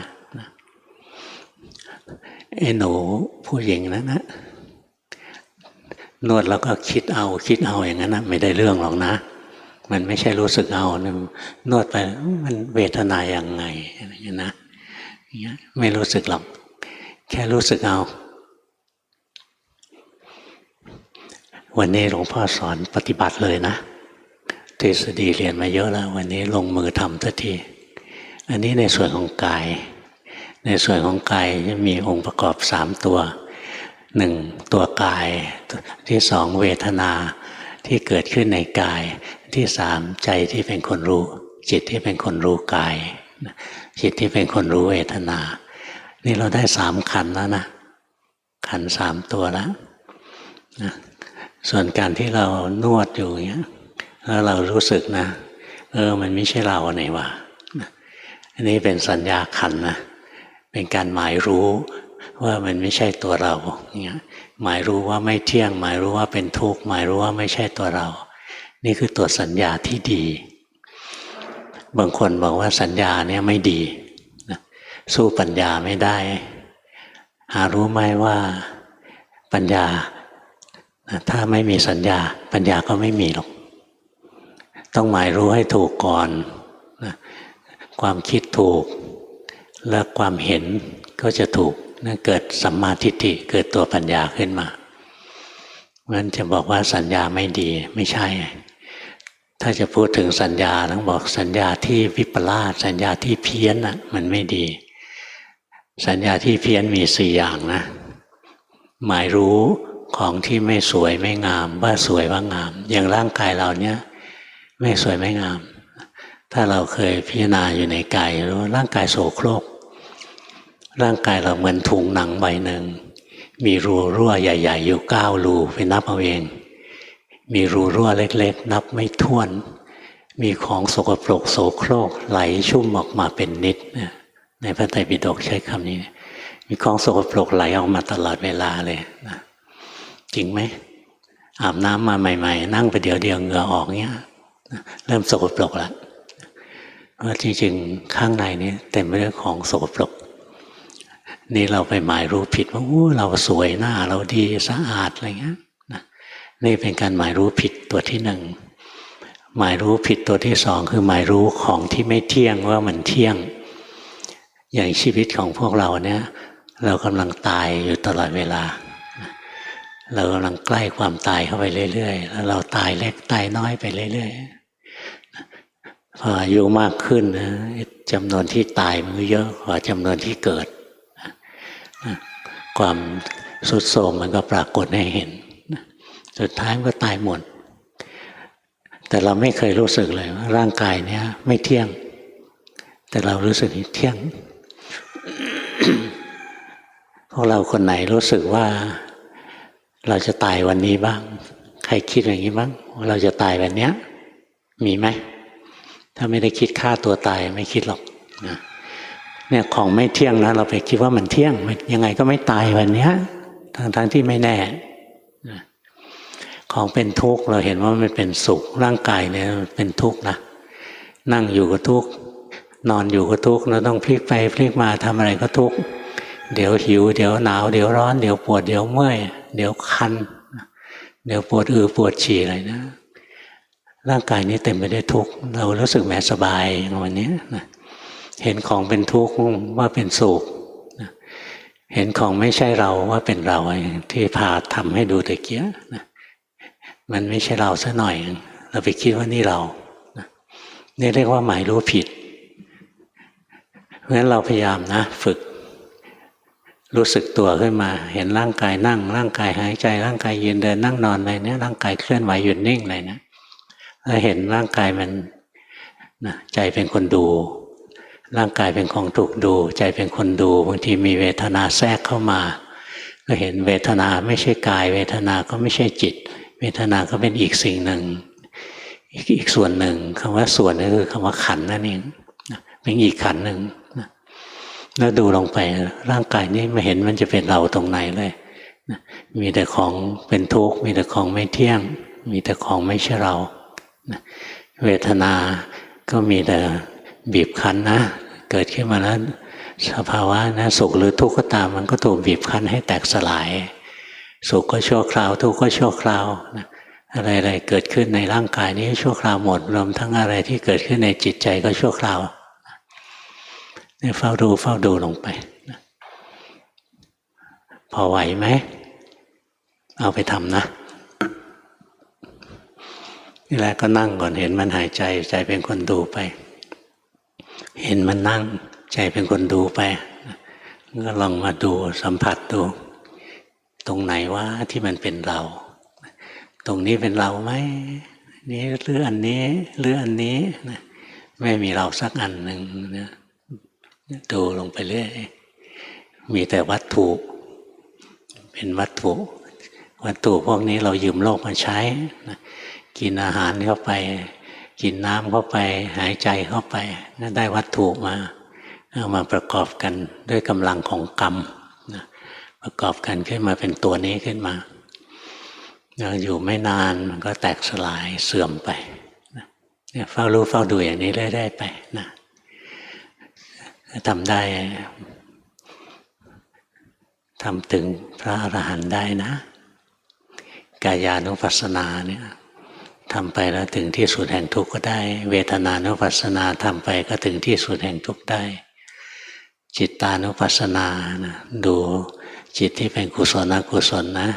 ไอ้หนูผู้หญิงนะนวดแล้วก็คิดเอาอย่างนั้นนะไม่ได้เรื่องหรอกนะมันไม่ใช่รู้สึกเอานวดไปมันเวทนาอย่างไงอะไรอย่างนี้นะไม่รู้สึกหรอกแค่รู้สึกเอาวันนี้หลวงพ่อสอนปฏิบัติเลยนะทฤษฎีเรียนมาเยอะแล้ววันนี้ลงมือทำทันทีอันนี้ในส่วนของกายในส่วนของกายจะมีองค์ประกอบ3ตัว1ตัวกายที่2เวทนาที่เกิดขึ้นในกายที่3ใจที่เป็นคนรู้จิตที่เป็นคนรู้กายจิตที่เป็นคนรู้เวทนานี่เราได้3ขันธ์แล้วนะขันธ์3ตัวแล้วนะส่วนการที่เรานวดอยู่อย่างเงี้ยแล้วเรารู้สึกนะมันไม่ใช่เราไหนวะอันนี้เป็นสัญญาขันธ์นะเป็นการหมายรู้ว่ามันไม่ใช่ตัวเราเนี่ยหมายรู้ว่าไม่เที่ยงหมายรู้ว่าเป็นทุกข์หมายรู้ว่าไม่ใช่ตัวเรานี่คือตัวสัญญาที่ดีบางคนบอกว่าสัญญาเนี่ยไม่ดีนะสู้ปัญญาไม่ได้หารู้ไหมว่าปัญญาถ้าไม่มีสัญญาปัญญาก็ไม่มีหรอกต้องหมายรู้ให้ถูกก่อนความคิดถูกและความเห็นก็จะถูก นั่นเกิดสัมมาทิฏฐิเกิดตัวปัญญาขึ้นมางั้นจะบอกว่าสัญญาไม่ดีไม่ใช่ ถ้าจะพูดถึงสัญญาต้องบอกสัญญาที่วิปลาสสัญญาที่เพี้ยนอ่ะมันไม่ดีสัญญาที่เพี้ยนมี4อย่างนะหมายรู้ของที่ไม่สวยไม่งามว่าสวยว่างามอย่างร่างกายเราเนี่ยไม่สวยไม่งามถ้าเราเคยพิจารณาอยู่ในกายรู้ร่างกายโสโครกร่างกายเราเหมือนถุงหนังใบหนึ่งมีรูรั่วใหญ่ๆอยู่9รูไปนับเอาเองมีรูรั่วเล็กๆนับไม่ถ้วนมีของสกปรกโสโครกไหลชุ่มออกมาเป็นนิดในพระไตรปิฎกใช้คำนี้มีของสกปรกไหลออกมาตลอดเวลาเลยนะจริงไหมอาบน้ำมาใหม่ๆนั่งไปเดี๋ยวเหงื่อออกเงี้ยเริ่มสกปรกแล้วเพราะจริงๆข้างในนี้เต็มไปด้วยของสกปรกนี่เราไปหมายรู้ผิดว่าเราสวยหน้าเราดีสะอาดอะไรเงี้ยนี่เป็นการหมายรู้ผิดตัวที่หนึ่งหมายรู้ผิดตัวที่สองคือหมายรู้ของที่ไม่เที่ยงว่ามันเที่ยงอย่างชีวิตของพวกเราเนี่ยเรากำลังตายอยู่ตลอดเวลาเรากำลังใกล้ความตายเข้าไปเรื่อยๆแล้วเราตายเล็กตายน้อยไปเรื่อยๆพออายุมากขึ้นนะจำนวนที่ตายมันก็เยอะกว่าจำนวนที่เกิดความทรุดโทรมมันก็ปรากฏให้เห็นสุดท้ายมันก็ตายหมดแต่เราไม่เคยรู้สึกเลยว่าร่างกายเนี้ยไม่เที่ยงแต่เรารู้สึกเที่ยง พวกเราคนไหนรู้สึกว่าเราจะตายวันนี้บ้างใครคิดอย่างนี้บ้างว่าเราจะตายวันเนี้ยมีไหมถ้าไม่ได้คิดฆ่าตัวตายไม่คิดหรอกนะเนี่ยของไม่เที่ยงนะเราไปคิดว่ามันเที่ยงยังไงก็ไม่ตายวันเนี้ยทั้งที่ไม่แน่นะของเป็นทุกข์เราเห็นว่ามันเป็นสุขร่างกายเนี่ยเป็นทุกข์นะนั่งอยู่ก็ทุกข์นอนอยู่ก็ทุกข์เราต้องพลิกไปพลิกมาทำอะไรก็ทุกข์เดี๋ยวหิวเดี๋ยวหนาวเดี๋ยวร้อนเดี๋ยวปวดเดี๋ยวเมื่อยเดี๋ยวคันเดี๋ยวปวดปวดฉี่อะไรนะร่างกายนี้เต็มไปด้วยทุกข์เรารู้สึกแหมสบายวันนี้นะเห็นของเป็นทุกข์ว่าเป็นสุขนะเห็นของไม่ใช่เราว่าเป็นเราที่พาทำให้ดูตะเกียนะมันไม่ใช่เราซะหน่อยเราไปคิดว่านี่เรานี่เรียกว่าหมายรู้ผิดเพราะฉะนั้นเราพยายามนะฝึกรู้สึกตัวขึ้นมาเห็นร่างกายนั่งร่างกายหายใจร่างกายยืนเดินนั่งนอนอะไรเนี่ยร่างกายเคลื่อนไหวหยุดนิ่งอะไรนะแล้วเห็นร่างกายมันนะใจเป็นคนดูร่างกายเป็นของถูกดูใจเป็นคนดูบางทีมีเวทนาแทรกเข้ามาก็เห็นเวทนาไม่ใช่กายเวทนาก็ไม่ใช่จิตเวทนาก็เป็นอีกสิ่งหนึ่งอีกส่วนหนึ่งคำว่าส่วนก็คือคำว่าขันธ์นั่นเองเป็นอีกขันธ์หนึ่งแล้วดูลงไปร่างกายนี้ไม่เห็นมันจะเป็นเราตรงไหนเลยมีแต่ของเป็นทุกข์มีแต่ของไม่เที่ยงมีแต่ของไม่ใช่เราเวทนาก็มีแต่บีบคั้นนะเกิดขึ้นมาแล้วสภาวะนะสุขหรือทุกข์ก็ตามมันก็ถูกบีบคั้นให้แตกสลายสุขก็ชั่วคราวทุกข์ก็ชั่วคราวอะไรๆเกิดขึ้นในร่างกายนี้ชั่วคราวหมดรวมทั้งอะไรที่เกิดขึ้นในจิตใจก็ชั่วคราวเนี่ยเฝ้าดูลงไปพอไหวไหมเอาไปทำนะนี่แหละก็นั่งก่อนเห็นมันหายใจใจเป็นคนดูไปเห็นมันนั่งใจเป็นคนดูไปก็ลองมาดูสัมผัสดูตรงไหนว่าที่มันเป็นเราตรงนี้เป็นเราไหมนี่หรืออันนี้หรืออันนี้ไม่มีเราสักอันหนึ่งนะดูลงไปเรื่อยมีแต่วัตถุเป็นวัตถุพวกนี้เรายืมโลกมาใช้กินอาหารเข้าไปกินน้ำเข้าไปหายใจเข้าไปนั่นได้วัตถุมาเอามาประกอบกันด้วยกำลังของกรรมประกอบกันขึ้นมาเป็นตัวนี้ขึ้นมาอยู่ไม่นานมันก็แตกสลายเสื่อมไปเนี่ยเฝ้ารู้เฝ้าดูอย่างนี้เรื่อยๆไปนะทำได้ทำถึงพระอรหันต์ได้นะกายานุปัสสนาเนี่ยทำไปแล้วถึงที่สุดแห่งทุกข์ก็ได้เวทนานุปัสสนาทำไปก็ถึงที่สุดแห่งทุกข์ได้ จิตตานุปัสสนานะดูจิตที่เป็นกุศลอกุศลนะ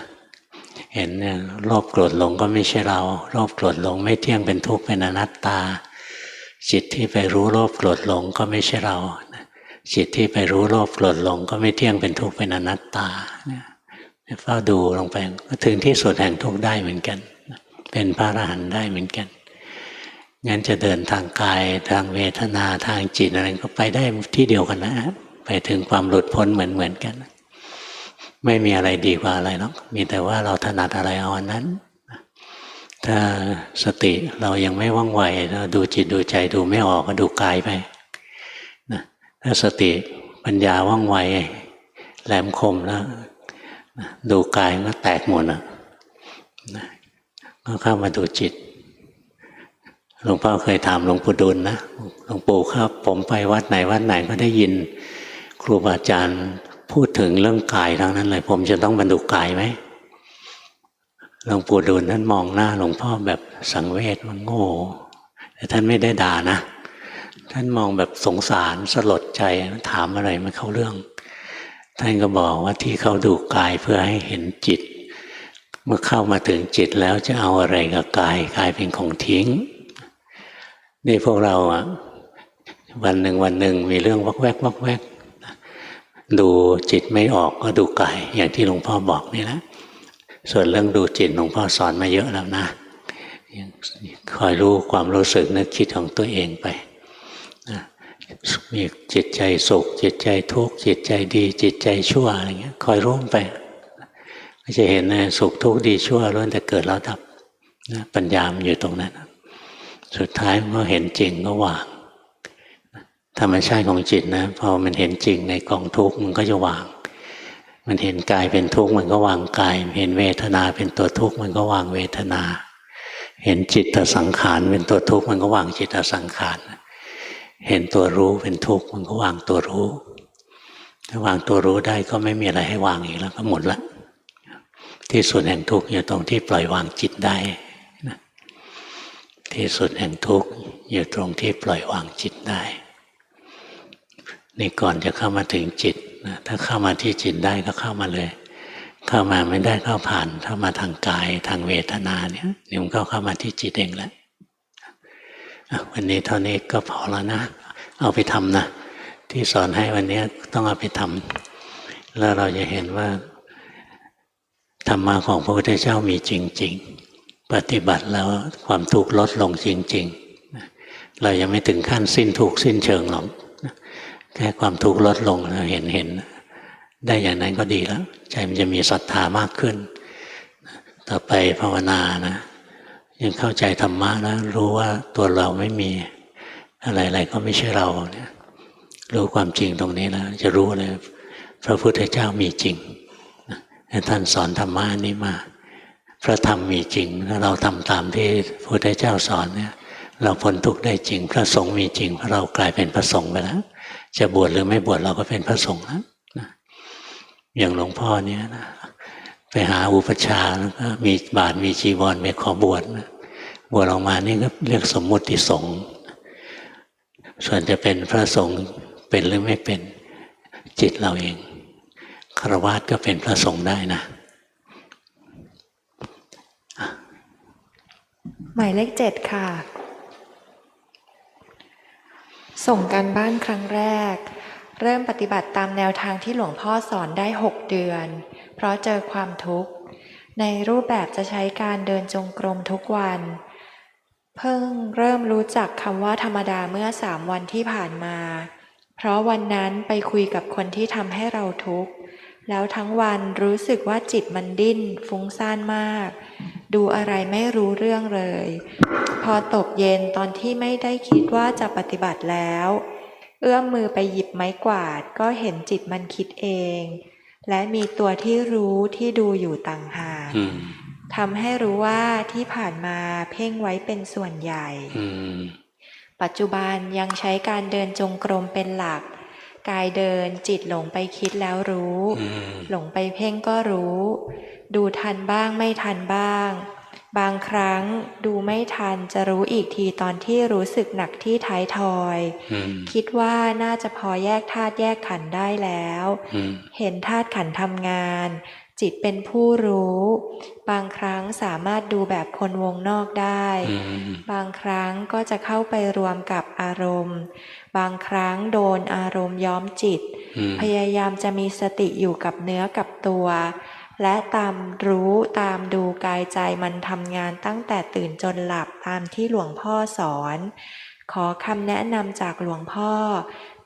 เห็นเนี่ยโลภโกรธหลงก็ไม่ใช่เราโลภโกรธหลงไม่เที่ยงเป็นทุกข์เป็นอนัตตาจิตที่ไปรู้โลภโกรธหลงก็ไม่ใช่เราจิตที่ไปรู้โลภโกรธหลงก็ไม่เที่ยงเป็นทุกข์เป็นอนัตตาเฝ้าดูลงไปก็ถึงที่สุดแห่งทุกข์ได้เหมือนกันเป็นพระอรหันต์ได้เหมือนกันงั้นจะเดินทางกายทางเวทนาทางจิตอะไรก็ไปได้ที่เดียวกันนะไปถึงความหลุดพ้นเหมือนกันไม่มีอะไรดีกว่าอะไรหรอกมีแต่ว่าเราถนัดอะไรเอาอันนั้นถ้าสติเรายังไม่ว่องไวเราดูจิตดูใจดูไม่ออกก็ดูกายไปนะถ้าสติปัญญาว่องไวแหลมคมแล้วดูกายก็แตกหมดนะก็เข้ามาดูจิตหลวงพ่อเคยถามหลวงปู่ดุลนะหลวงปู่ครับผมไปวัดไหนก็ได้ยินครูบาอาจารย์พูดถึงเรื่องกายทั้งนั้นเลยผมจะต้องบรรลุกายไหมหลวงปู่ดูลท่านมองหน้าหลวงพ่อแบบสังเวชมันโง่แต่ท่านไม่ได้ด่านะท่านมองแบบสงสารสลดใจถามอะไรไม่เข้าเรื่องท่านก็บอกว่าที่เขาดูกายเพื่อให้เห็นจิตเมื่อเข้ามาถึงจิตแล้วจะเอาอะไรกับกายกายเป็นของทิ้งนี่พวกเราอ่ะวันหนึ่งมีเรื่องวักแวกดูจิตไม่ออกก็ดูกายอย่างที่หลวงพ่อบอกนี่แหละส่วนเรื่องดูจิตหลวงพ่อสอนมาเยอะแล้วนะคอยรู้ความรู้สึกนึกคิดของตัวเองไปมีจิตใจสุขจิตใจทุกข์จิตใจดีจิตใจชั่วอะไรเงี้ยคอยรู้ไปก็จะเห็นนะสุขทุกข์ดีชั่วล้วนแต่เกิดแล้วดับนะปัญญามันอยู่ตรงนั้นสุดท้ายเมื่อเห็นจริงก็วางธรรมชาติของจิตนะพอมันเห็นจริงในกองทุกข์มันก็จะวางมันเห็นกายเป็นทุกข์มันก็วางกายเห็นเวทนาเป็นตัวทุกข์มันก็วางเวทนาเห็นจิตตสังขารเป็นตัวทุกข์มันก็วางจิตตสังขารเห็นตัวรู้เป็นทุกข์มันก็วางตัวรู้ถ้าวางตัวรู้ได้ก็ไม่มีอะไรให้วางอีกแล้วก็หมดละที่สุดแห่งทุกข์อยู่ตรงที่ปล่อยวางจิตได้ที่สุดแห่งทุกข์อยู่ตรงที่ปล่อยวางจิตได้นี่ก่อนจะเข้ามาถึงจิตนะถ้าเข้ามาที่จิตได้ก็เข้ามาเลยเข้ามาไม่ได้เข้าผ่านเข้ามาทางกายทางเวทนาเนี่ยเดี๋ยวมันก็เข้ามาที่จิตเองแหละวันนี้เท่านี้ก็พอแล้วนะเอาไปทำนะที่สอนให้วันนี้ต้องเอาไปทำแล้วเราจะเห็นว่าธรรมะของพระพุทธเจ้ามีจริงๆปฏิบัติแล้วความทุกข์ลดลงจริงๆเรายังไม่ถึงขั้นสิ้นทุกข์สิ้นเชิงหรอกแค่ความทุกข์ลดลงเราเห็นได้อย่างนั้นก็ดีแล้วใจมันจะมีศรัทธามากขึ้นต่อไปภาวนานะยังเข้าใจธรรมะนะรู้ว่าตัวเราไม่มีอะไรๆก็ไม่ใช่เราเนี่ยรู้ความจริงตรงนี้แล้วจะรู้เลยพระพุทธเจ้ามีจริงท่านสอนธรรมะนี้มาพระธรรมมีจริงถ้าเราทำตามที่พระพุทธเจ้าสอนเนี่ยเราพ้นทุกข์ได้จริงพระสงฆ์มีจริงเพราะเรากลายเป็นพระสงฆ์ไปแล้วจะบวชหรือไม่บวชเราก็เป็นพระสงฆ์แล้วอย่างหลวงพ่อเนี่ยนะไปหาอุปัชฌาย์แล้วก็มีบาตรมีจีวรไปขอบวชบวชออกมานี่ก็เรียกสมมุติสงฆ์ส่วนจะเป็นพระสงฆ์เป็นหรือไม่เป็นจิตเราเองฆราวาสก็เป็นพระสงฆ์ได้นะหมายเลข7ค่ะส่งการบ้านครั้งแรกเริ่มปฏิบัติตามแนวทางที่หลวงพ่อสอนได้6 เดือนเพราะเจอความทุกข์ในรูปแบบจะใช้การเดินจงกรมทุกวันเพิ่งเริ่มรู้จักคำว่าธรรมดาเมื่อ3 วันที่ผ่านมาเพราะวันนั้นไปคุยกับคนที่ทำให้เราทุกข์แล้วทั้งวันรู้สึกว่าจิตมันดิ้นฟุ้งซ่านมากดูอะไรไม่รู้เรื่องเลยพอตกเย็นตอนที่ไม่ได้คิดว่าจะปฏิบัติแล้วเอื้อมมือไปหยิบไม้กวาดก็เห็นจิตมันคิดเองและมีตัวที่รู้ที่ดูอยู่ต่างหากทำให้รู้ว่าที่ผ่านมาเพ่งไว้เป็นส่วนใหญ่ปัจจุบันยังใช้การเดินจงกรมเป็นหลักกายเดินจิตหลงไปคิดแล้วรู้หลงไปเพ่งก็รู้ดูทันบ้างไม่ทันบ้าง บางครั้งดูไม่ทันจะรู้อีกทีตอนที่รู้สึกหนักที่ท้ายทอย คิดว่าน่าจะพอแยกธาตุแยกขันธ์ได้แล้ว เห็นธาตุขันธ์ทำงาน จิตเป็นผู้รู้ บางครั้งสามารถดูแบบคนวงนอกได้ บางครั้งก็จะเข้าไปรวมกับอารมณ์ บางครั้งโดนอารมณ์ย้อมจิต พยายามจะมีสติอยู่กับเนื้อกับตัว และตามรู้ตามดูกายใจมันทำงานตั้งแต่ตื่นจนหลับตามที่หลวงพ่อสอน ขอคำแนะนำจากหลวงพ่อ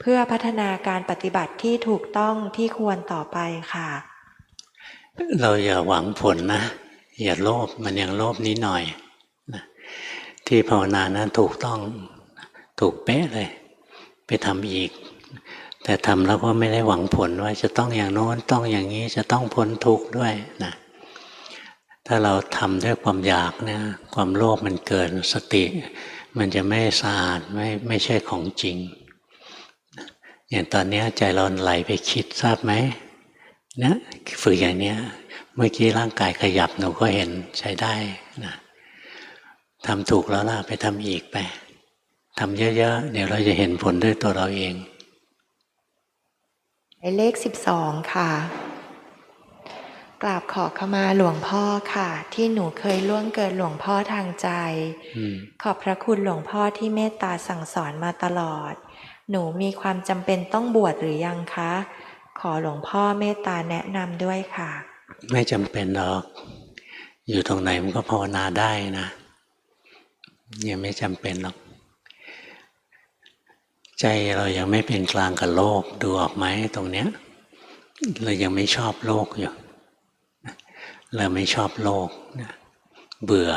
เพื่อพัฒนาการปฏิบัติที่ถูกต้องที่ควรต่อไปค่ะ เราอย่าหวังผลนะอย่าโลภมันยังโลภนิดหน่อยนะที่ภาวนานั้นถูกต้องถูกเป๊ะเลยไปทำอีกแต่ทำแล้วก็ไม่ได้หวังผลว่าจะต้องอย่างโน้นต้องอย่างนี้จะต้องพ้นทุกข์ด้วยนะถ้าเราทำด้วยความอยากเนี่ยความโลภมันเกินสติมันจะไม่สะอาดไม่ใช่ของจริงอย่างตอนนี้ใจเราไหลไปคิดทราบไหมเนี่ยฝึกอย่างเนี้ยเมื่อกี้ร่างกายขยับหนูก็เห็นใช้ได้นะทำถูกแล้วล่ะไปทำอีกไปทำเยอะๆเดี๋ยวเราจะเห็นผลด้วยตัวเราเองหมายเลข12ค่ะกราบขอขมาหลวงพ่อค่ะที่หนูเคยล่วงเกินหลวงพ่อทางใจขอบพระคุณหลวงพ่อที่เมตตาสั่งสอนมาตลอดหนูมีความจำเป็นต้องบวชหรือยังคะขอหลวงพ่อเมตตาแนะนำด้วยค่ะไม่จำเป็นหรอกอยู่ตรงไหนมันก็ภาวนาได้นะยังไม่จำเป็นหรอกใจเรายังไม่เป็นกลางกับโลกดูออกไหมตรงเนี้ยเรายังไม่ชอบโลกอยู่เราไม่ชอบโลกเบื่อ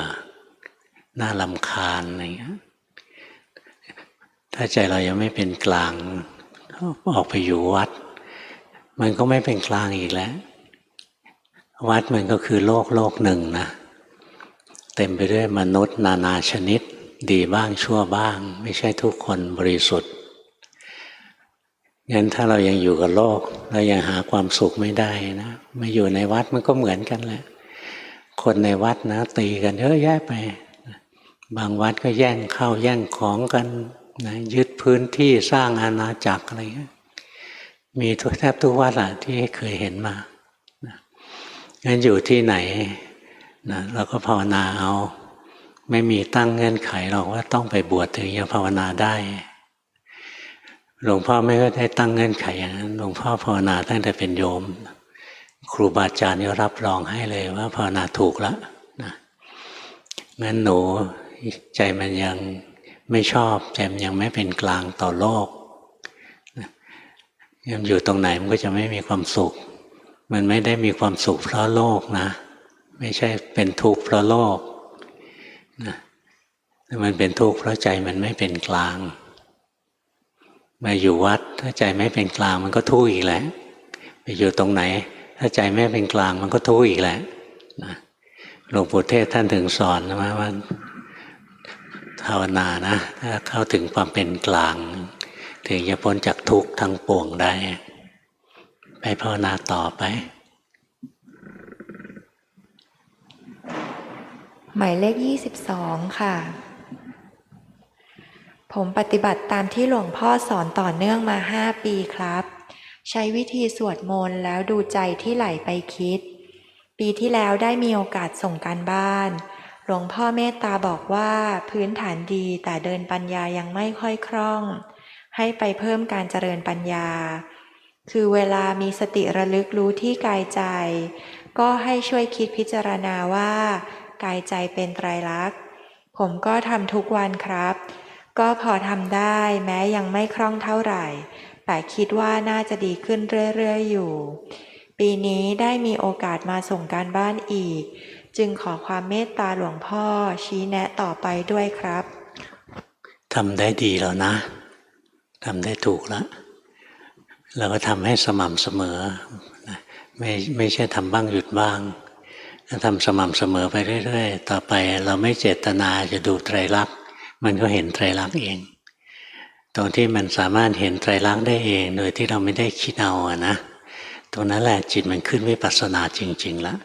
น่ารำคาญอะไรเงี้ยถ้าใจเรายังไม่เป็นกลางออกไปอยู่วัดมันก็ไม่เป็นกลางอีกแล้ววัดมันก็คือโลกหนึ่งนะเต็มไปด้วยมนุษย์นานาชนิดดีบ้างชั่วบ้างไม่ใช่ทุกคนบริสุทธิ์งั้นถ้าเรายังอยู่กับโลกเรายังหาความสุขไม่ได้นะมาอยู่ในวัดมันก็เหมือนกันแหละคนในวัดนะตีกันเยอะแยะไปบางวัดก็แย่งข้าวแย่งของกันนะยึดพื้นที่สร้างอาณาจักรอะไรเงี้ยมีแทบทุกวัดอะที่เคยเห็นมางั้นอยู่ที่ไหนนะเราก็ภาวนาเอาไม่มีตั้งเงื่อนไขหรอกว่าต้องไปบวชถึงจะภาวนาได้หลวงพ่อไม่ได้ตั้งเงื่อนไขอย่างนั้นหลวงพ่อภาวนาตั้งแต่เป็นโยมครูบาอาจารย์ก็รับรองให้เลยว่าภาวนาถูกแล้วนะงั้นหนูใจมันยังไม่ชอบใจมันยังไม่เป็นกลางต่อโลกยังอยู่ตรงไหนมันก็จะไม่มีความสุขมันไม่ได้มีความสุขเพราะโลกนะไม่ใช่เป็นทุกข์เพราะโลกนะมันเป็นทุกข์เพราะใจมันไม่เป็นกลางมาอยู่วัดถ้าใจไม่เป็นกลางมันก็ทุกข์อีกแหละไปอยู่ตรงไหนถ้าใจไม่เป็นกลางมันก็ทุกข์อีกแหละนะหลวงปู่เทศท่านถึงสอนนะว่าภาวนานะถ้าเข้าถึงความเป็นกลางถึงจะพ้นจากทุกข์ทั้งปวงได้ไปภาวนาต่อไปหมายเลข22ค่ะผมปฏิบัติตามที่หลวงพ่อสอนต่อเนื่องมา5 ปีครับใช้วิธีสวดมนต์แล้วดูใจที่ไหลไปคิดปีที่แล้วได้มีโอกาสส่งการบ้านหลวงพ่อเมตตาบอกว่าพื้นฐานดีแต่เดินปัญญายังไม่ค่อยคล่องให้ไปเพิ่มการเจริญปัญญาคือเวลามีสติระลึกรู้ที่กายใจก็ให้ช่วยคิดพิจารณาว่ากายใจเป็นไตรลักษณ์ผมก็ทำทุกวันครับก็พอทำได้แม้ยังไม่คล่องเท่าไหร่แต่คิดว่าน่าจะดีขึ้นเรื่อยๆอยู่ปีนี้ได้มีโอกาสมาส่งการบ้านอีกจึงขอความเมตตาหลวงพ่อชี้แนะต่อไปด้วยครับทำได้ดีแล้วนะทำได้ถูกแล้วเราก็ทำให้สม่ำเสมอไม่ใช่ทำบ้างหยุดบ้างถ้าทำสม่ำเสมอไปเรื่อยๆต่อไปเราไม่เจตนาจะดูไตรลักษณ์มันก็เห็นไตรลักษณ์เองตรงที่มันสามารถเห็นไตรลักษณ์ได้เองโดยที่เราไม่ได้คิดเอาอะนะตรงนั้นแหละจิตมันขึ้นวิปัสสนาจริงๆแล้ว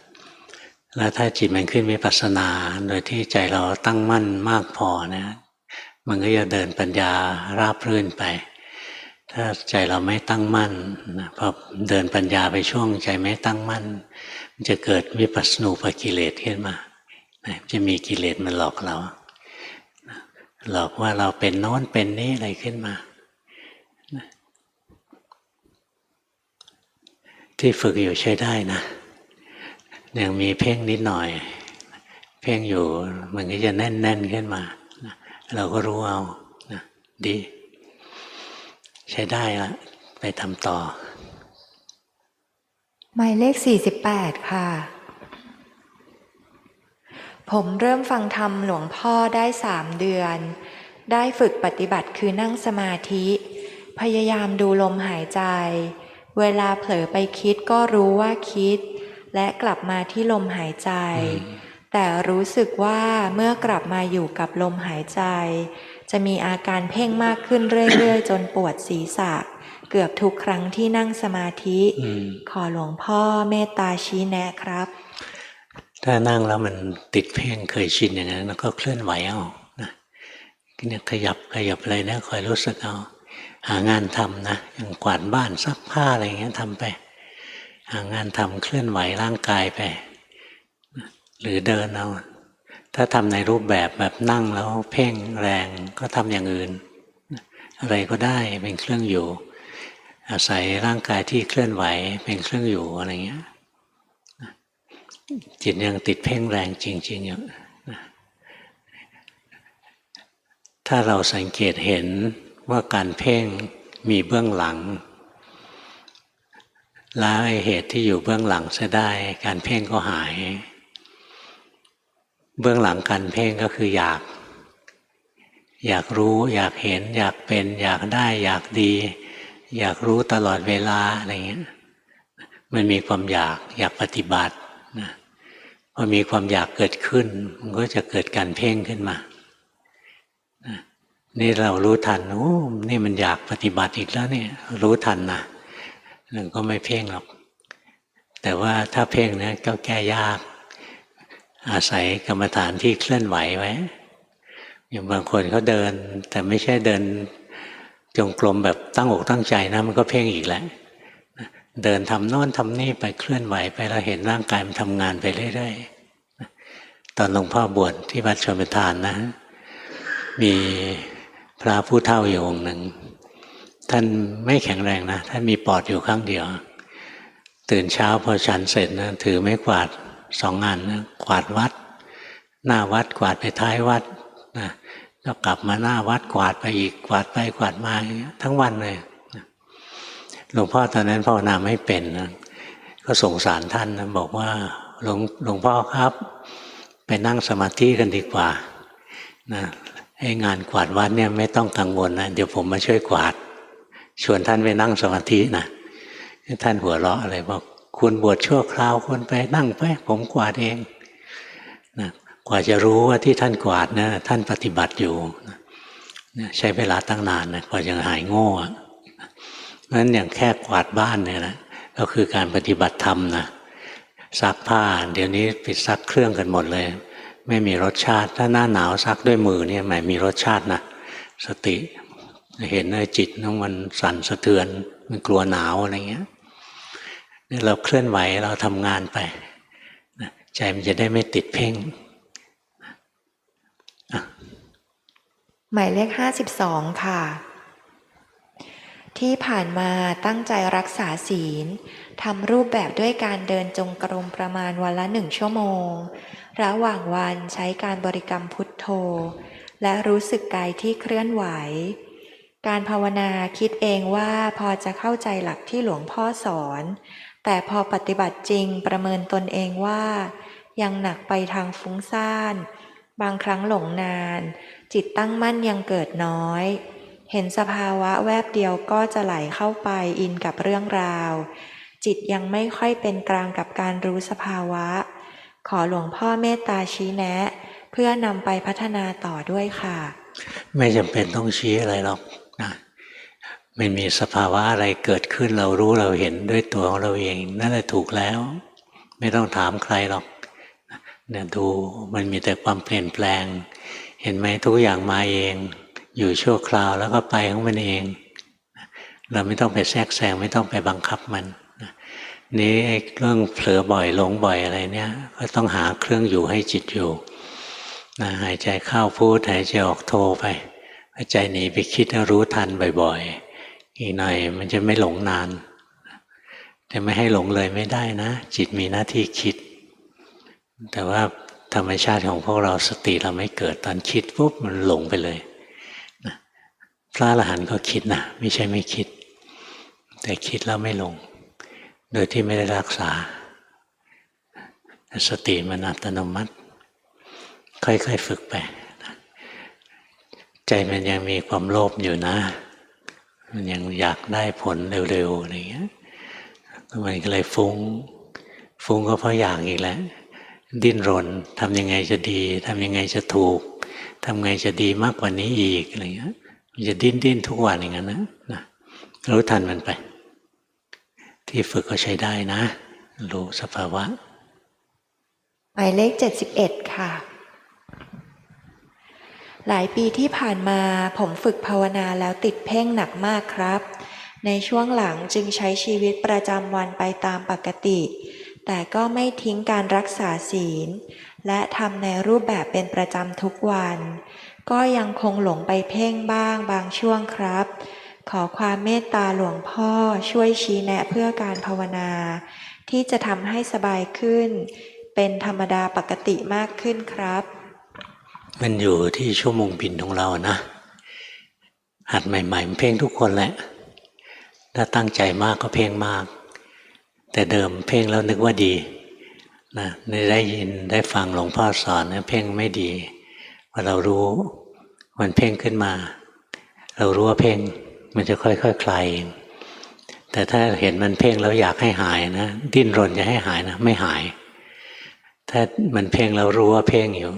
แล้วถ้าจิตมันขึ้นวิปัสสนาโดยที่ใจเราตั้งมั่นมากพอนะมันก็จะเดินปัญญาราบรื่นไปถ้าใจเราไม่ตั้งมั่นพอเดินปัญญาไปช่วงใจไม่ตั้งมั่นมันจะเกิดวิปัสสนูปกิเลสขึ้นมาจะมีกิเลสมันหลอกเราหลอกว่าเราเป็นโน้นเป็นนี้อะไรขึ้นมาที่ฝึกอยู่ใช้ได้นะยังมีเพ่งนิดหน่อยเพ่งอยู่มันก็จะแน่นๆขึ้นมาเราก็รู้เอาดีใช้ได้ละไปทำต่อหมายเลข48ค่ะผมเริ่มฟังธรรมหลวงพ่อได้3 เดือนได้ฝึกปฏิบัติคือนั่งสมาธิพยายามดูลมหายใจเวลาเผลอไปคิดก็รู้ว่าคิดและกลับมาที่ลมหายใจแต่รู้สึกว่าเมื่อกลับมาอยู่กับลมหายใจจะมีอาการเพ่งมากขึ้นเรื่อยๆจนปวดศีรษะเกือบทุกครั้งที่นั่งสมาธิขอหลวงพ่อเมตตาชี้แนะครับถ้านั่งแล้วมันติดเพ่งเคยชินอย่างนั้นแล้วก็เคลื่อนไหวเอาเนี่ยขยับอะไรนะคอยรู้สึกเอาหางานทำนะอย่างกวาดบ้านซักผ้าอะไรอย่างเงี้ยทำไปหางานทำเคลื่อนไหวร่างกายไปหรือเดินเอาถ้าทำในรูปแบบนั่งแล้วเพ่งแรงก็ทำอย่างอื่นอะไรก็ได้เป็นเครื่องอยู่อาศัยร่างกายที่เคลื่อนไหวเป็นเครื่องอยู่อะไรเงี้ยจิตยังติดเพ่งแรงจริงๆอยู่ถ้าเราสังเกตเห็นว่าการเพ่งมีเบื้องหลังละเหตุที่อยู่เบื้องหลังเสียได้การเพ่งก็หายเบื้องหลังการเพ่งก็คืออยากรู้อยากเห็นอยากเป็นอยากได้อยากดีอยากรู้ตลอดเวลาอะไรเงี้ยมันมีความอยากปฏิบัตินะพอมีความอยากเกิดขึ้นมันก็จะเกิดการเพ่งขึ้นมานี่เรารู้ทันโอ้นี่มันอยากปฏิบัติอีกแล้วเนี่ยรู้ทันนะมันก็ไม่เพ่งหรอกแต่ว่าถ้าเพ่งเนี่ยก็แก้ยากอาศัยกรรมฐานที่เคลื่อนไหวไว้อย่างบางคนเขาเดินแต่ไม่ใช่เดินจงกรมแบบตั้งอกตั้งใจนะมันก็เพ่งอีกแล้วเดินทำโน่นทำนี่ไปเคลื่อนไหวไปเราเห็นร่างกายมันทำงานไปเรื่อยๆตอนหลวงพ่อบวชที่วัดชลประทานนะมีพระผู้เฒ่าอยู่องค์หนึ่งท่านไม่แข็งแรงนะท่านมีปอดอยู่ข้างเดียวตื่นเช้าพอฉันเสร็จนะถือไม้กวาด2 อันนะกวาดวัดหน้าวัดกวาดไปท้ายวัดนะก็กลับมาหน้าวัดกวาดไปอีกกวาดไปกวาดมาอย่างเงี้ยทั้งวันเลยหลวงพ่อตอนนั้นภาวนาไม่เป็นนะก็สงสารท่านนะบอกว่าหลวงพ่อครับไปนั่งสมาธิกันดีกว่านะให้งานกวาดวัดเนี่ยไม่ต้องกังวลนะเดี๋ยวผมมาช่วยกวาดชวนท่านไปนั่งสมาธินะท่านหัวเราะอะไรบอกคุณบวชชั่วคราวคุณไปนั่งไปผมกวาดเองนะกว่าจะรู้ว่าที่ท่านกวาดนะท่านปฏิบัติอยู่นะใช้เวลาตั้งนานนะกว่าจะหายโง่เพราะฉะนั้นอย่างแค่กวาดบ้านเนี่ยนะก็คือการปฏิบัติธรรมนะซักผ้าเดี๋ยวนี้ไปซักเครื่องกันหมดเลยไม่มีรสชาติถ้าหน้าหนาวซักด้วยมือเนี่ยหมายมีรสชาตินะสติเห็นในจิตน้องมันสั่นสะเทือนมันกลัวหนาวอะไรเงี้ยนี่เราเคลื่อนไหวเราทำงานไปใจมันจะได้ไม่ติดเพ่งหมายเลข52ค่ะที่ผ่านมาตั้งใจรักษาศีลทำรูปแบบด้วยการเดินจงกรมประมาณวันละ1 ชั่วโมงระหว่างวันใช้การบริกรรมพุทโธและรู้สึกกายที่เคลื่อนไหวการภาวนาคิดเองว่าพอจะเข้าใจหลักที่หลวงพ่อสอนแต่พอปฏิบัติจริงประเมินตนเองว่ายังหนักไปทางฟุ้งซ่านบางครั้งหลงนานจิตตั้งมั่นยังเกิดน้อยเห็นสภาวะแวบเดียวก็จะไหลเข้าไปอินกับเรื่องราวจิตยังไม่ค่อยเป็นกลางกับการรู้สภาวะขอหลวงพ่อเมตตาชี้แนะเพื่อนำไปพัฒนาต่อด้วยค่ะไม่จำเป็นต้องชี้อะไรหรอกนะมันมีสภาวะอะไรเกิดขึ้นเรารู้เราเห็นด้วยตัวของเราเองนั่นแหละถูกแล้วไม่ต้องถามใครหรอก เนี่ยดูมันมีแต่ความเปลี่ยนแปลงเห็นไหมทุกอย่างมาเองอยู่ชั่วคราวแล้วก็ไปของมันเองเราไม่ต้องไปแทรกแซงไม่ต้องไปบังคับมันนี้เรื่องเผลอบ่อยหลงบ่อยอะไรเนี่ยก็ต้องหาเครื่องอยู่ให้จิตอยู่หายใจเข้าพูดหายใจออกโทไปใจหนีไปคิดรู้ทันบ่อยๆอีกหน่อยมันจะไม่หลงนานแต่ไม่ให้หลงเลยไม่ได้นะจิตมีหน้าที่คิดแต่ว่าธรรมชาติของพวกเราสติเราไม่เกิดตอนคิดปุ๊บมันหลงไปเลยนะพระอรหันต์ก็คิดนะไม่ใช่ไม่คิดแต่คิดแล้วไม่หลงโดยที่ไม่ได้รักษาสติมันอัตโนมัติค่อยๆฝึกไปใจมันยังมีความโลภอยู่นะมันยังอยากได้ผลเร็วๆอะไรเงี้ยมันก็เลยฟุ้งก็เพราะอยากอีกแล้วดิ้นรนทำยังไงจะดีทำยังไงจะถูกทำไงจะดีมากกว่านี้อีกอะไรเงี้ยมันจะดิ้นทุกวันอย่างนั้นนะรู้ทันมันไปที่ฝึกก็ใช้ได้นะรู้สภาวะหมายเลข71ค่ะหลายปีที่ผ่านมาผมฝึกภาวนาแล้วติดเพ่งหนักมากครับในช่วงหลังจึงใช้ชีวิตประจำวันไปตามปกติแต่ก็ไม่ทิ้งการรักษาศีลและทำในรูปแบบเป็นประจำทุกวันก็ยังคงหลงไปเพ่งบ้างบางช่วงครับขอความเมตตาหลวงพ่อช่วยชี้แนะเพื่อการภาวนาที่จะทำให้สบายขึ้นเป็นธรรมดาปกติมากขึ้นครับมันอยู่ที่ชั่วโมงบินของเรานะหัดใหม่ๆมันเพ่งทุกคนแหละถ้าตั้งใจมากก็เพ่งมากแต่เดิมเพ่งแล้วนึกว่าดีนะได้ยินได้ฟังหลวงพ่อสอนนะเพ่งไม่ดีพอเรารู้มันเพ่งขึ้นมาเรารู้ว่าเพ่งมันจะค่อยๆ คลายเองแต่ถ้าเห็นมันเพ่งแล้วอยากให้หายนะดิ้นรนจะให้หายนะไม่หายถ้ามันเพ่งแล้วรู้ว่าเพ่งอยู่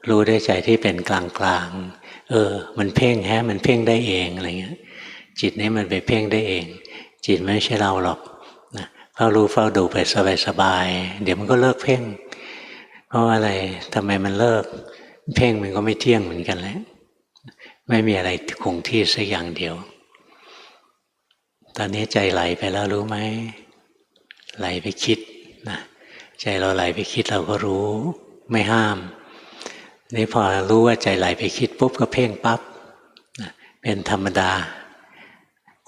รู้ด้วยใจที่เป็นกลางๆมันเพ่งมันเพ่งได้เองอะไรเงี้ยจิตนี้มันไปเพ่งได้เองจิตไม่ใช่เราหรอกนะเฝ้ารู้เฝ้าดูไปสบายๆเดี๋ยวมันก็เลิกเพ่งเพราะอะไรทำไมมันเลิกเพ่งมันก็ไม่เที่ยงเหมือนกันแหละไม่มีอะไรคงที่สักอย่างเดียวตอนนี้ใจไหลไปแล้วรู้ไหมไหลไปคิดนะใจเราไหลไปคิดเราก็รู้ไม่ห้ามนี่พอรู้ว่าใจไหลไปคิดปุ๊บก็เพ่งปั๊บเป็นธรรมดา